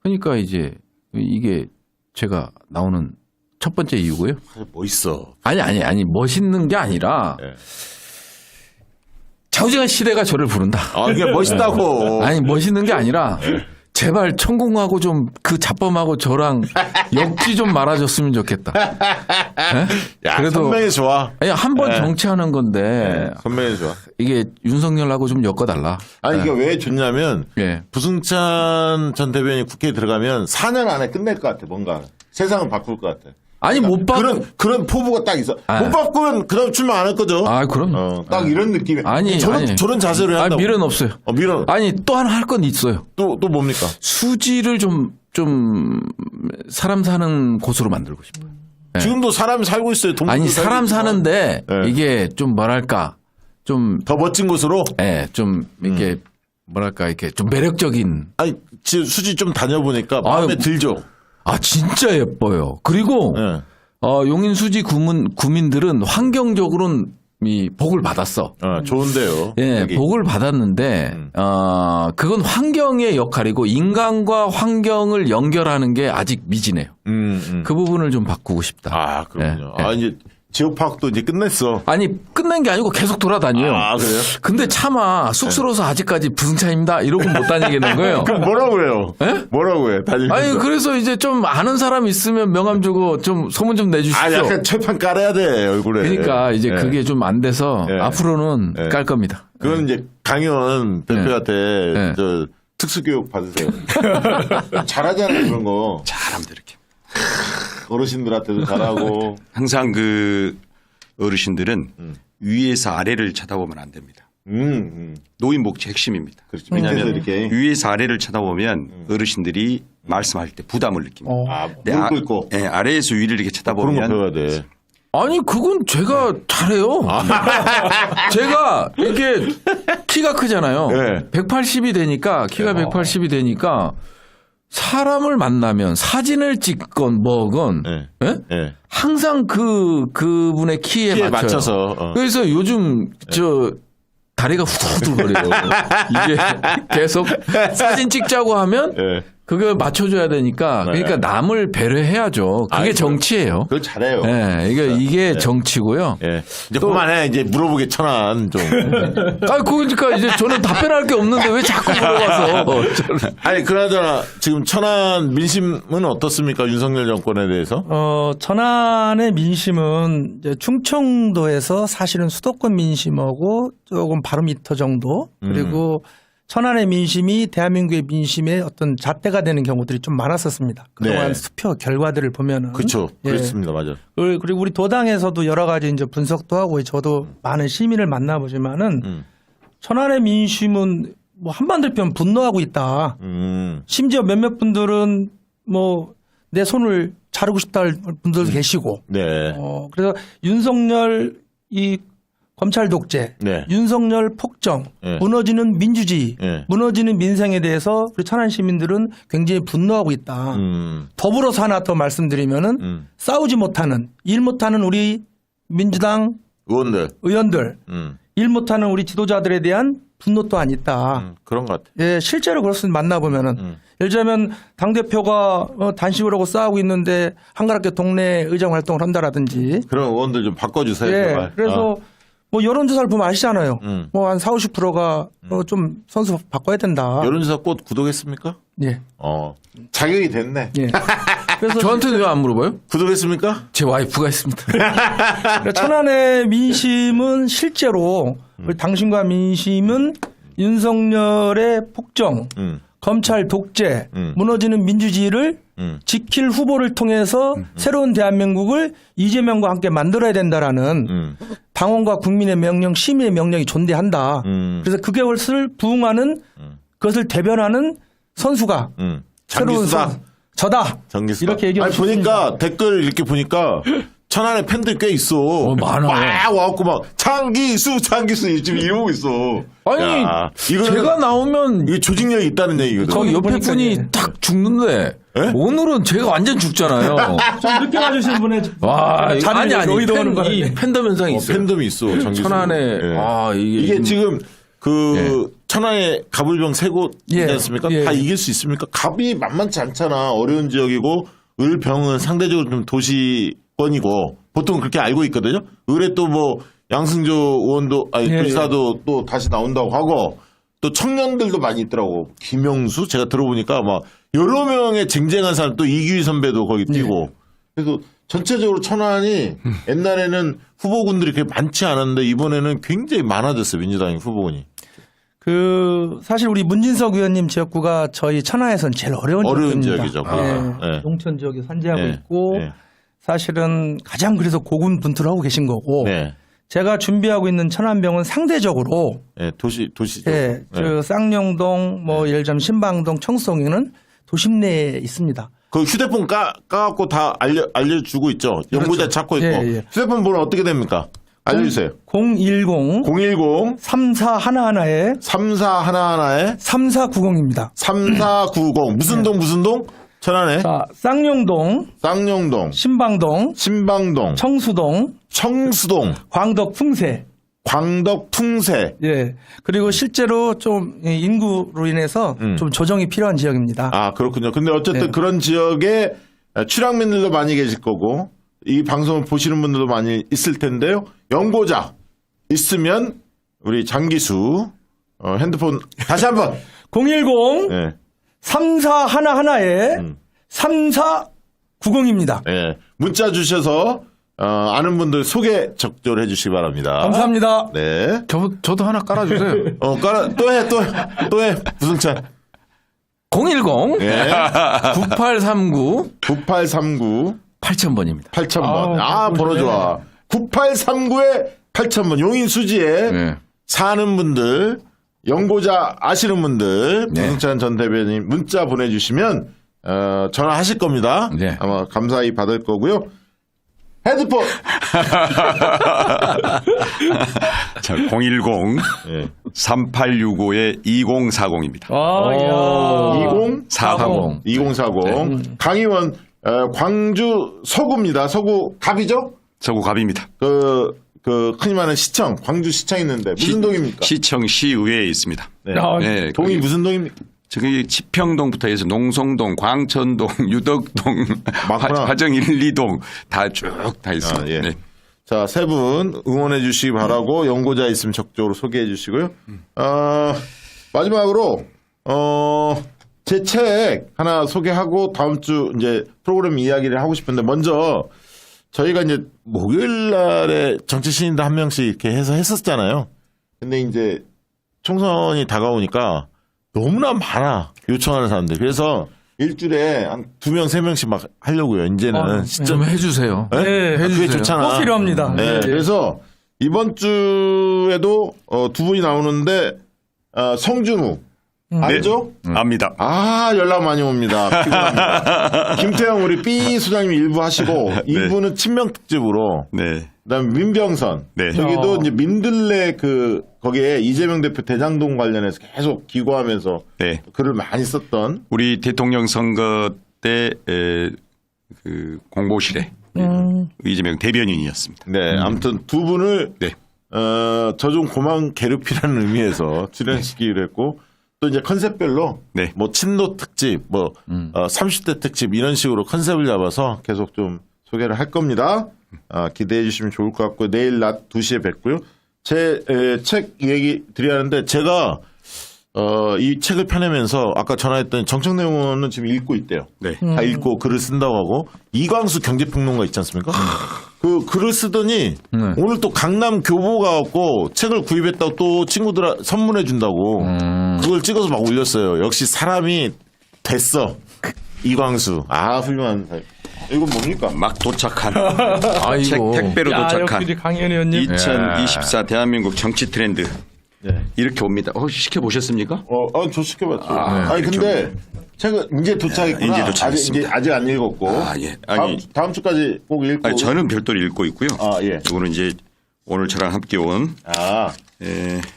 그러니까 이제 이게 제가 나오는 첫 번째 이유고요. 멋있어. 아니 멋있는 게 아니라 네. 좌우지간 시대가 저를 부른다. 이게 멋있다고. 아니 멋있는 게 아니라 제발 천공하고 좀 그 자범하고 저랑 엮지 좀 말아줬으면 좋겠다. 네? 야, 선명히 좋아. 한번 정치하는 건데 선명히 좋아. 이게 윤석열하고 좀 엮어달라. 이게 왜 좋냐면 예. 부승찬 전 대변인이 국회에 들어가면 4년 안에 끝낼 것 같아. 뭔가 세상을 바꿀 것 같아. 아니 못 바꿔. 그런 포부가 딱 있어. 못 바꾸면 그다음 출마 안 할 거죠. 그럼. 딱 이런 느낌이. 아니 저런 자세를 한다고. 미련 없어요. 미련. 아니 또 하나 할 건 있어요. 또 뭡니까? 수지를 좀 사람 사는 곳으로 만들고 싶어요. 네. 지금도 사람이 살고 있어요. 사람 사는데 네. 이게 좀 뭐랄까 좀 더 멋진 곳으로. 좀 이렇게 뭐랄까 이렇게 좀 매력적인. 수지 좀 다녀보니까 마음에 들죠. 진짜 예뻐요. 그리고 네. 용인 수지 구민들은 환경적으로는 이 복을 받았어. 좋은데요. 예, 여기. 복을 받았는데 그건 환경의 역할이고 인간과 환경을 연결하는 게 아직 미지네요. 그 부분을 좀 바꾸고 싶다. 그렇군요. 예, 예. 이제 지역 파악도 이제 끝냈어. 끝낸 게 아니고 계속 돌아다녀요. 그래요? 근데 차마 쑥스러워서 아직까지 부승찬입니다. 이러고 못 다니겠는 거예요. 그럼 뭐라고 해요? 예? 뭐라고 해? 다니면서. 그래서 이제 좀 아는 사람 있으면 명함 주고 좀 소문 좀 내주십시오. 약간 철판 깔아야 돼, 얼굴에. 그러니까 이제 예. 그게 좀 안 돼서 예. 앞으로는 예. 깔 겁니다. 그건 이제 강현 대표한테 예. 저 특수교육 받으세요. 잘하잖아요, 그런 거. 잘합니다 이렇게. 어르신들한테도 잘하고. 항상 그 어르신들은 위에서 아래를 쳐다보면 안 됩니다. 노인복지 핵심입니다. 그렇죠. 왜냐하면 밑에서 이렇게. 위에서 아래를 쳐다보면 어르신들이 말씀할 때 부담을 느낍니다. 무릎 꿇고. 아래에서 위를 이렇게 그런 거 쳐다보면 배워야 돼. 아니 그건 제가 잘해요. 제가 이게 키가 크잖아요. 네. 180이 되니까 키가 180이 되니까 사람을 만나면 사진을 찍건 뭐건 네. 예? 네. 항상 그분의 키에 맞춰요. 맞춰서. 그래서 요즘 다리가 후들후들거려요. 이게 계속 사진 찍자고 하면 네. 그걸 맞춰줘야 되니까 그러니까 남을 배려해야죠. 그게 정치예요. 그걸 잘해요. 네, 이게 정치고요. 예. 이제 그만해. 이제 물어보게 천안 좀. 그러니까 이제 저는 답변할 게 없는데 왜 자꾸 물어봐서. 그나저나 지금 천안 민심은 어떻습니까? 윤석열 정권에 대해서? 천안의 민심은 이제 충청도에서 사실은 수도권 민심하고 조금 바로 밑터 정도 그리고 천안의 민심이 대한민국의 민심의 어떤 잣대가 되는 경우들이 좀 많았었습니다. 그동안 네. 수표 결과들을 보면은. 그렇죠. 예. 그렇습니다. 맞아요. 그리고 우리 도당에서도 여러 가지 이제 분석도 하고 저도 많은 시민을 만나보지만은 천안의 민심은 뭐 한반도 편 분노하고 있다. 심지어 몇몇 분들은 뭐 내 손을 자르고 싶다 할 분들도 계시고. 네. 그래서 윤석열 이 검찰 독재, 네. 윤석열 폭정, 네. 무너지는 민주주의, 네. 무너지는 민생에 대해서 우리 천안 시민들은 굉장히 분노하고 있다. 더불어서 하나 더 말씀드리면은 싸우지 못하는, 일 못하는 우리 민주당 의원들, 일 못하는 우리 지도자들에 대한 분노 또한 있다. 그런 것 같아요. 예, 실제로 그렇습니다. 만나보면은. 예를 들자면 당대표가 단식을 하고 싸우고 있는데 한가롭게 동네 의정 활동을 한다라든지. 그런 의원들 좀 바꿔주세요. 예, 제발. 그래서 뭐 여론조사를 보면 아시잖아요. 뭐 한 40, 50%가 좀 선수 바꿔야 된다. 여론조사 꽃 구독했습니까? 예. 자격이 됐네. 예. 그래서 저한테는 왜 안 물어봐요? 구독했습니까? 제 와이프가 했습니다. 천안의 민심은 실제로 우리 당신과 민심은 윤석열의 폭정, 검찰 독재, 무너지는 민주주의를 지킬 후보를 통해서 새로운 대한민국을 이재명과 함께 만들어야 된다라는 당원과 국민의 명령, 시민의 명령이 존재한다. 그래서 그것을 부응하는 그것을 대변하는 선수가 새로운 장기수다. 저다. 정기수. 이렇게 얘기하고 아니 보니까 댓글 이렇게 보니까 천안에 팬들 꽤 있어. 많아. 막 와갖고 막 장기수 지금 이러고 있어. 아니, 야, 이거는 제가 나오면 이게 조직력이 있다는 얘기거든. 저 옆에 보니까 분이 예. 딱 죽는데 예? 오늘은 제가 완전 죽잖아요. 좀 늦게 와주신 분의 와, 이거 자리를 아니 의도하는 팬, 이 거네. 팬덤 현상이 있어요. 팬덤이 있어. 장기수. 천안에 예. 이게 지금 천안에 갑을병 세 곳이지 예. 않습니까? 예. 다 이길 수 있습니까? 갑이 만만치 않잖아. 어려운 지역이고 을병은 상대적으로 좀 도시권이고 보통 그렇게 알고 있거든요. 을에 또 뭐 양승조 의원도 예. 도지사도 또 다시 나온다고 하고 또 청년들도 많이 있더라고. 김영수 제가 들어보니까 막 여러 명의 쟁쟁한 사람 또 이규희 선배도 거기 뛰고 그래서 전체적으로 천안이 옛날에는 후보군들이 그렇게 많지 않았는데 이번에는 굉장히 많아졌어요. 민주당의 후보군이. 사실 우리 문진석 의원님 지역구가 저희 천안에선 제일 어려운 지역이죠. 예. 농촌 지역에 산재하고 예. 있고 예. 사실은 가장 그래서 고군분투를 하고 계신 거고 네. 제가 준비하고 있는 천안병은 상대적으로 예, 도시죠. 예, 저 쌍용동 뭐 예를 들자면 신방동 청송에는 도심 내에 있습니다. 그 휴대폰 까갖고 다 알려주고 있죠. 연구자 그렇죠. 찾고 있고. 예, 예. 휴대폰 번호 어떻게 됩니까? 알려주세요. 010 010 3411에 3411에 3490입니다. 3490 무슨 동 무슨 동? 천안에 자, 쌍용동, 쌍용동, 신방동, 신방동, 청수동, 청수동, 광덕풍세. 광덕풍세. 예. 그리고 실제로 좀 인구로 인해서 좀 조정이 필요한 지역입니다. 아 그렇군요. 근데 어쨌든 네. 그런 지역에 출향민들도 많이 계실 거고 이 방송을 보시는 분들도 많이 있을 텐데요. 연고자 있으면 우리 장기수 핸드폰 다시 한번 010 예. 3411에 3490입니다. 예. 문자 주셔서 아는 분들 소개 적절히 해주시기 바랍니다. 감사합니다. 네. 저도 하나 깔아주세요. 또 해. 부승찬. 010 예. 9839 9839 8000번입니다. 8000번. 번호 좋아. 9839에 8000번. 용인 수지에 네. 사는 분들, 연고자 아시는 분들, 네. 부승찬 전 대변인 문자 보내주시면, 전화하실 겁니다. 네. 아마 감사히 받을 거고요. 헤드폰! 자, 010 예. 3865에 2040입니다. 야. 40. 2040. 강의원, 광주 서구입니다. 서구 갑이죠? 서구 갑입니다. 흔히 말하는 시청, 광주 시청 있는데 무슨 동입니까? 시청 시의회에 있습니다. 네. 네, 동이 거기 무슨 동입니까? 저기 치평동부터 해서 농성동, 광천동, 유덕동, 많구나. 화정 1, 2동 다 쭉 다 있습니다. 예. 네. 자, 세 분 응원해 주시기 바라고 연고자 있으면 적극적으로 소개해 주시고요. 마지막으로 제 책 하나 소개하고 다음 주 이제 프로그램 이야기를 하고 싶은데 먼저 저희가 이제 목요일 날에 정치 신인들 한 명씩 이렇게 해서 했었잖아요. 근데 이제 총선이 다가오니까 너무나 많아. 요청하는 사람들. 그래서 일주일에 한 2명, 3명씩 막 하려고요. 이제는. 좀 해주세요. 네? 네. 그게 좋잖아. 꼭 필요합니다. 네. 그래서 이번 주에도 두 분이 나오는데 성준우 알죠? 압니다. 아 연락 많이 옵니다. 피곤합니다. 김태형 우리 B 소장님 일부 하시고 일부는 친명 특집으로. 네. 그다음 민병선. 네. 저기도 이제 민들레 거기에 이재명 대표 대장동 관련해서 계속 기고하면서 네. 글을 많이 썼던. 우리 대통령 선거 때 그 공보실에 이재명 대변인이었습니다. 네. 아무튼 두 분을 네. 저 좀 고만 괴롭히라는 의미에서 출연시키기로 했고 또 이제 컨셉별로 네. 뭐 친노 특집, 뭐 30대 특집 이런 식으로 컨셉을 잡아서 계속 좀 소개를 할 겁니다. 기대해 주시면 좋을 것 같고요. 내일 낮 2시에 뵙고요. 제 책 얘기 드려야 하는데 제가 이 책을 펴내면서 아까 전화했던 정청래 의원은 지금 읽고 있대요. 네. 다 읽고 글을 쓴다고 하고 이광수 경제평론가 있지 않습니까? 그 글을 쓰더니 오늘 또 강남 교보 가갖고 책을 구입했다고 또 친구들 선물해 준다고 그걸 찍어서 막 올렸어요. 역시 사람이 됐어. 이광수. 아 훌륭한 사람. 이건 뭡니까? 막 도착한 아이고. 택배로 야, 도착한 역시 강현 의원님. 2024 대한민국 정치 트렌드 네. 이렇게 옵니다. 혹시 시켜 보셨습니까? 저 시켜봤죠. 아, 아니 근데 책은 이제 도착했구나. 이제 도착했습니다. 아직 안 읽었고. 아, 예. 아니, 다음 주까지 꼭 읽고. 아니, 저는 별도로 읽고 있고요. 아, 예. 이거는 이제 오늘 저랑 함께 온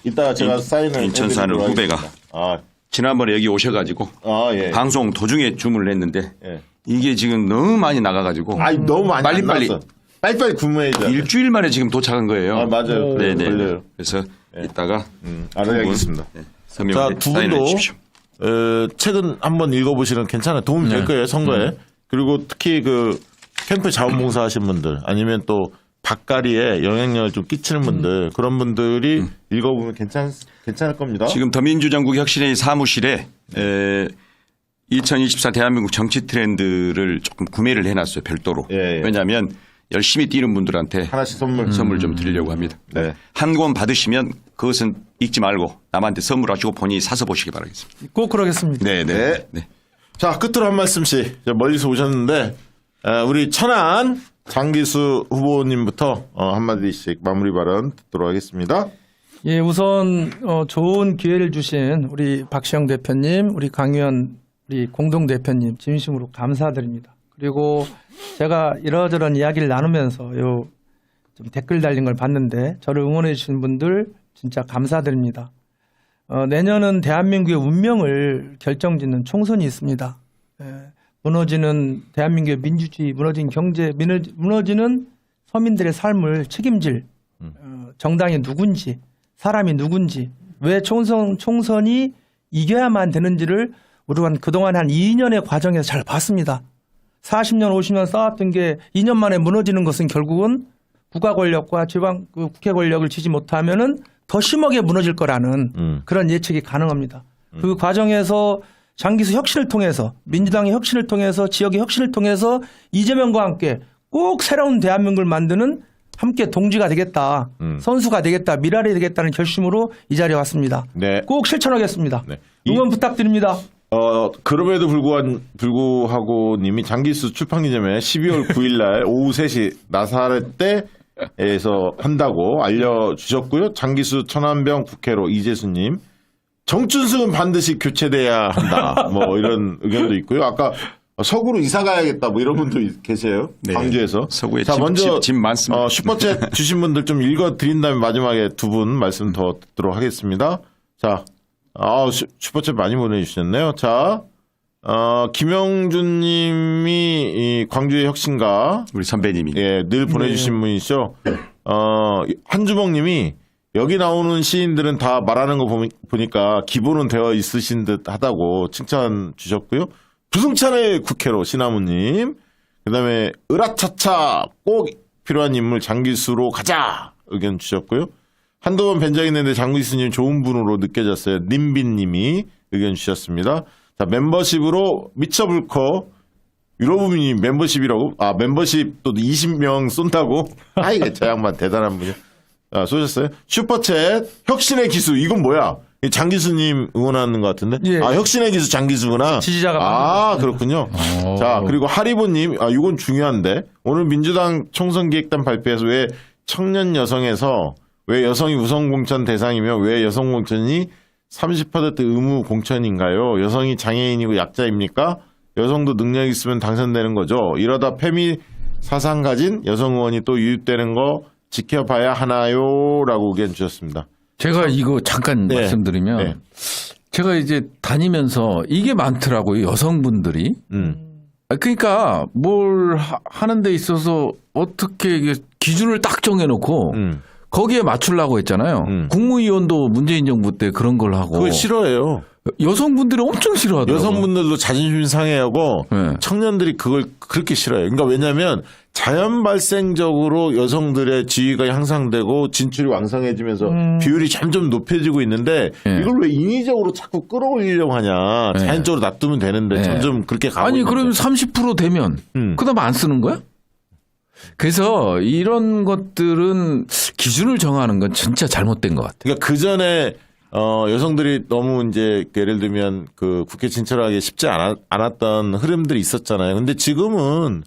이따가 제가 사인을 인천 사는 해드리도록 후배가 하겠습니다. 지난번에 여기 오셔가지고 예. 방송 도중에 주문을 했는데 예. 이게 지금 너무 많이 나가가지고 아니 너무 많이 빨리빨리. 안 나왔어. 빨리빨리 구매해줘. 일주일 만에 지금 도착한 거예요. 맞아요. 네네. 걸려요. 그래서 이따가 알아야겠습니다. 서명 자, 두 사인해 분도 주십시오. 책은 한번 읽어보시면 괜찮아요. 도움이 될 거예요, 선거에. 그리고 특히 그 캠프 자원봉사 하신 분들 아니면 또 밭갈이에 영향력을 좀 끼치는 분들 그런 분들이 읽어보면 괜찮을 겁니다. 지금 더민주전국 혁신의 사무실에 2024 대한민국 정치 트렌드를 조금 구매를 해놨어요. 별도로. 예. 왜냐하면 열심히 뛰는 분들한테 하나씩 선물. 선물 좀 드리려고 합니다. 네. 한 권 받으시면 그것은 읽지 말고 남한테 선물하시고 본인이 사서 보시기 바라겠습니다. 꼭 그러겠습니다. 네. 자, 끝으로 한 말씀씩. 멀리서 오셨는데, 우리 천안 장기수 후보님부터 한마디씩 마무리 발언 듣도록 하겠습니다. 예, 우선 좋은 기회를 주신 우리 박시영 대표님, 우리 강의원 우리 공동 대표님 진심으로 감사드립니다. 그리고 제가 이러저런 이야기를 나누면서 좀 댓글 달린 걸 봤는데 저를 응원해 주신 분들 진짜 감사드립니다. 내년은 대한민국의 운명을 결정짓는 총선이 있습니다. 무너지는 대한민국의 민주주의, 무너진 경제, 무너지는 서민들의 삶을 책임질 정당이 누군지, 사람이 누군지, 왜 총선이 이겨야만 되는지를 우리가 그동안 한 2년의 과정에서 잘 봤습니다. 40년, 50년 쌓았던 게 2년 만에 무너지는 것은 결국은 국가 권력과 국회 권력을 지지 못하면은 더 심하게 무너질 거라는 그런 예측이 가능합니다. 그 과정에서 장기수 혁신을 통해서 민주당의 혁신을 통해서 지역의 혁신을 통해서 이재명과 함께 꼭 새로운 대한민국을 만드는 함께 동지가 되겠다. 선수가 되겠다. 미랄이 되겠다는 결심으로 이 자리에 왔습니다. 네. 꼭 실천하겠습니다. 네. 응원 부탁드립니다. 그럼에도 불구하고 님이 장기수 출판기념회 12월 9일 날 오후 3시 나사렛대에서 한다고 알려주셨고요. 장기수 천안병 국회로 이재수님. 정춘숙은 반드시 교체돼야 한다. 뭐 이런 의견도 있고요. 아까 서구로 이사 가야겠다. 뭐 이런 분도 계세요. 네. 광주에서. 서구에 자, 먼저 집 많습니다. 슈퍼챗 주신 분들 좀 읽어드린 다음에 마지막에 두 분 말씀 더 듣도록 하겠습니다. 자, 슈퍼챗 많이 보내주셨네요. 자, 김영준 님이 광주의 혁신가. 우리 선배님이. 예, 늘 보내주신 분이시죠. 한주먹 님이 여기 나오는 시인들은 다 말하는 거 보니까 기본은 되어 있으신 듯 하다고 칭찬 주셨고요. 부승찬의 국회로 시나무님. 그 다음에 으라차차 꼭 필요한 인물 장기수로 가자 의견 주셨고요. 한두 번 뵌 적 있는데 장기수님 좋은 분으로 느껴졌어요. 님빈님이 의견 주셨습니다. 자, 멤버십으로 미쳐불커 유로부민이 멤버십이라고? 멤버십 또 20명 쏜다고? 이게 저 양반 대단한 분이야. 쏘셨어요? 슈퍼챗 혁신의 기수 이건 뭐야? 장기수님 응원하는 것 같은데. 예. 아, 혁신의 기수 장기수구나. 지지자가 아, 그렇군요. 자, 그리고 하리보님, 아, 이건 중요한데. 오늘 민주당 총선기획단 발표에서 왜 청년 여성에서 왜 여성이 우선 공천 대상이며 왜 여성 공천이 30% 의무 공천인가요? 여성이 장애인이고 약자입니까? 여성도 능력 있으면 당선되는 거죠. 이러다 페미 사상 가진 여성 의원이 또 유입되는 거 지켜봐야 하나요? 라고 의견 주셨습니다. 제가 이거 잠깐 네. 말씀드리면 네. 제가 이제 다니면서 이게 많더라고요. 여성분들이. 그러니까 뭘 하는 데 있어서 어떻게 이게 기준을 딱 정해놓고 거기에 맞추려고 했잖아요. 국무위원도 문재인 정부 때 그런 걸 하고. 그거 싫어해요. 여성분들이 엄청 싫어하더라고요. 여성분들도 자존심 상해하고 네. 청년들이 그걸 그렇게 싫어해요. 그러니까 왜냐하면 자연 발생적으로 여성들의 지위가 향상되고 진출이 왕성해지면서 비율이 점점 높아지고 있는데 네. 이걸 왜 인위적으로 자꾸 끌어올리려고 하냐. 네. 자연적으로 놔두면 되는데 네. 점점 그렇게 가고 아니 있는데. 그러면 30% 되면 그다음 안 쓰는 거야? 그래서 이런 것들은 기준을 정하는 건 진짜 잘못된 것 같아요. 그러니까 그 전에 여성들이 너무 이제 예를 들면 그 국회 진출하기 쉽지 않았던 흐름들이 있었잖아요. 근데 지금은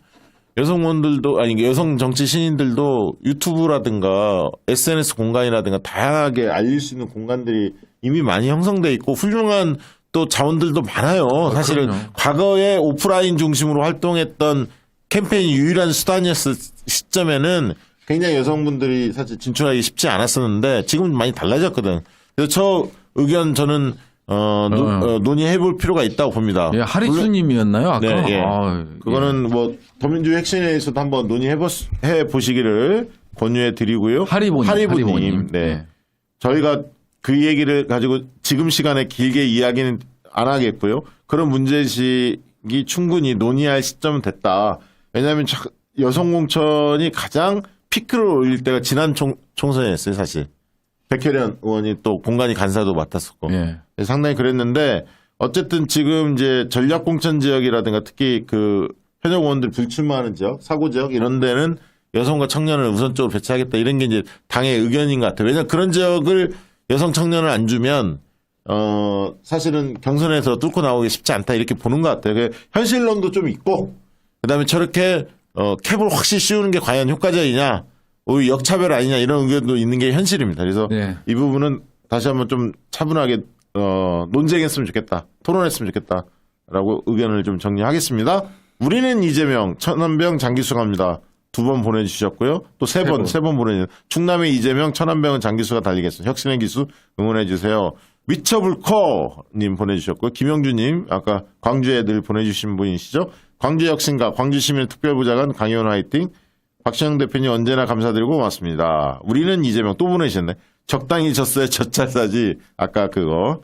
여성원들도 아니 여성 정치 신인들도 유튜브라든가 SNS 공간이라든가 다양하게 알릴 수 있는 공간들이 이미 많이 형성돼 있고 훌륭한 또 자원들도 많아요. 사실은 그럼요. 과거에 오프라인 중심으로 활동했던 캠페인이 유일한 수단이었을 시점에는 굉장히 여성분들이 사실 진출하기 쉽지 않았었는데 지금은 많이 달라졌거든. 그래서 저 의견 저는 논의해볼 필요가 있다고 봅니다. 예, 하리수님이었나요 아까? 네, 예. 아, 그거는 뭐 더민주 혁신회에서도 한번 논의해 보시기를 권유해 드리고요. 하리보님. 네. 저희가 그 얘기를 가지고 지금 시간에 길게 이야기는 안 하겠고요. 그런 문제의식이 충분히 논의할 시점은 됐다. 왜냐하면 여성 공천이 가장 피크를 올릴 때가 지난 총선이었어요, 사실. 백혜련 의원이 또 공간이 간사도 맡았었고. 예. 상당히 그랬는데 어쨌든 지금 이제 전략 공천 지역이라든가 특히 그 현역 의원들 불출마하는 지역, 사고 지역 이런 데는 여성과 청년을 우선적으로 배치하겠다 이런 게 이제 당의 의견인 것 같아요. 왜냐하면 그런 지역을 여성 청년을 안 주면 사실은 경선에서 뚫고 나오기 쉽지 않다 이렇게 보는 것 같아요. 현실론도 좀 있고 그다음에 저렇게 캡을 확실히 씌우는 게 과연 효과적이냐 오히려 역차별 아니냐 이런 의견도 있는 게 현실입니다. 그래서 네. 이 부분은 다시 한번 좀 차분하게 논쟁했으면 좋겠다. 토론했으면 좋겠다라고 의견을 좀 정리하겠습니다. 우리는 이재명, 천안병 장기수 갑니다. 2번 보내주셨고요. 또 3번 보내주셨어요. 충남의 이재명, 천안병은 장기수가 달리겠습니다. 혁신의 기수 응원해주세요. 미쳐불커님 보내주셨고요. 김영주님, 아까 광주 애들 보내주신 분이시죠. 광주 혁신가, 광주시민 특별보좌관 강의원 화이팅. 박시영 대표님 언제나 감사드리고 고맙습니다. 우리는 이재명 또 보내주셨네. 적당히 졌어야 젖잘싸지. 아까 그거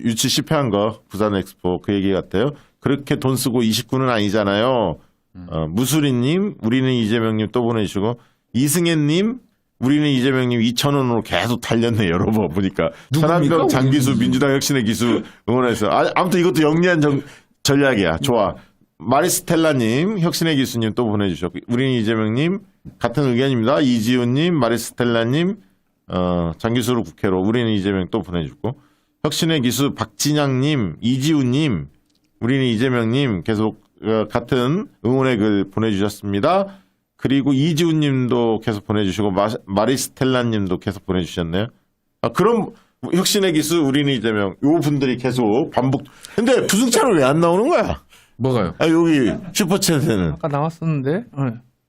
유치 실패한 거 부산 엑스포 그 얘기 같아요. 그렇게 돈 쓰고 29는 아니잖아요. 무수리님 우리는 이재명님 또 보내주시고 이승혜님 우리는 이재명님 2,000원으로 계속 달렸네 여러 번 보니까. 천안병 장기수 민주당 혁신의 기수 응원해서 아무튼 이것도 영리한 전략이야. 좋아. 마리스텔라님, 혁신의 기수님 또 보내주셨고, 우리는 이재명님, 같은 의견입니다. 이지훈님, 마리스텔라님, 장기수로 국회로, 우리는 이재명 또 보내주고, 혁신의 기수 박진양님, 이지훈님, 우리는 이재명님 계속 같은 응원의 글 보내주셨습니다. 그리고 이지훈님도 계속 보내주시고, 마리스텔라님도 계속 보내주셨네요. 그럼 혁신의 기수, 우리는 이재명, 요 분들이 계속 반복. 근데 부승차는 왜 안 나오는 거야? 뭐가요? 여기 슈퍼챗에는 아까 나왔었는데.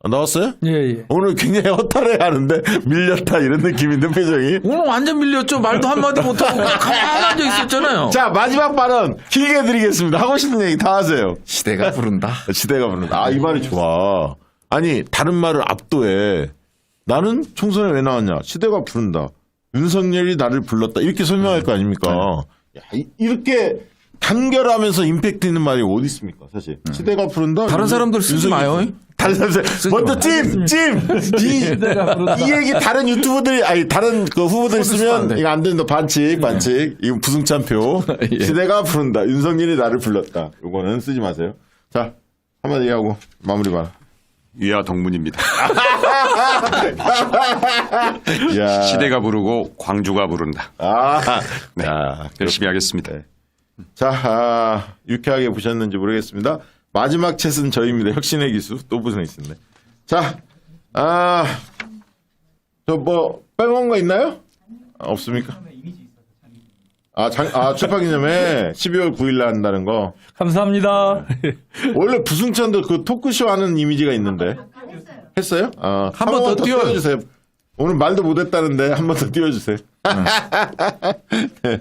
나왔어요? 예. 오늘 굉장히 허탈해 하는데 밀렸다 이런 느낌인데 표정이. 오늘 완전 밀렸죠. 말도 한마디 못하고 가만히 앉아 있었잖아요. 자 마지막 발언 길게 드리겠습니다. 하고 싶은 얘기 다 하세요. 시대가 부른다. 시대가 부른다. 이 말이 좋아. 아니 다른 말을 압도해. 나는 총선에 왜 나왔냐. 시대가 부른다. 윤석열이 나를 불렀다. 이렇게 설명할 거 아닙니까. 야, 이렇게 간결하면서 임팩트 있는 말이 어디 있습니까, 사실. 시대가 부른다. 다른 사람들 쓰지 마요. 다른 사람들 먼저 이 얘기 다른 유튜브들이 다른 그 후보들 쓰면 이거 안 된다. 반칙. 이거 부승찬표. 예. 시대가 부른다. 윤석열이 나를 불렀다. 요거는 쓰지 마세요. 자 한마디 하고 마무리 봐. 위아 동문입니다. 야. 시대가 부르고 광주가 부른다. 네. 열심히 하겠습니다. 자, 유쾌하게 보셨는지 모르겠습니다. 마지막 챗은 저희입니다. 혁신의 기수 또 무슨 있습니다. 자, 저 뭐 빼먹은 거 있나요? 없습니까? 출판기념회 12월 9일 날 한다는 거. 감사합니다. 원래 부승천도 그 토크쇼 하는 이미지가 있는데. 했어요? 한 번 더 띄워주세요. 오늘 말도 못했다는데 한 번 더 띄워주세요. 네.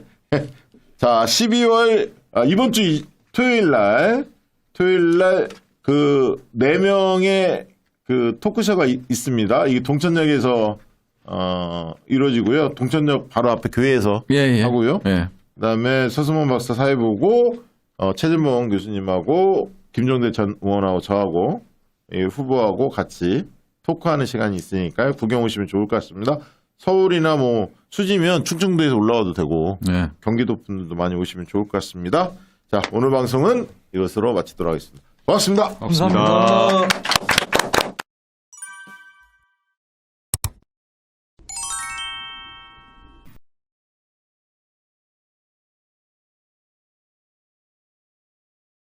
자, 12월, 이번 주 토요일 날 그 4명의 그 토크쇼가 있습니다. 이게 동천역에서 이루어지고요. 동천역 바로 앞에 교회에서 예. 하고요. 예. 그다음에 서수문 박사 사회보고 최진봉 교수님하고 김종대 전 의원하고 저하고 이 후보하고 같이 토크하는 시간이 있으니까요. 구경 오시면 좋을 것 같습니다. 서울이나 뭐 수지면 충청도에서 올라와도 되고 예. 경기도 분들도 많이 오시면 좋을 것 같습니다. 자, 오늘 방송은 이것으로 마치도록 하겠습니다. 고맙습니다. 감사합니다.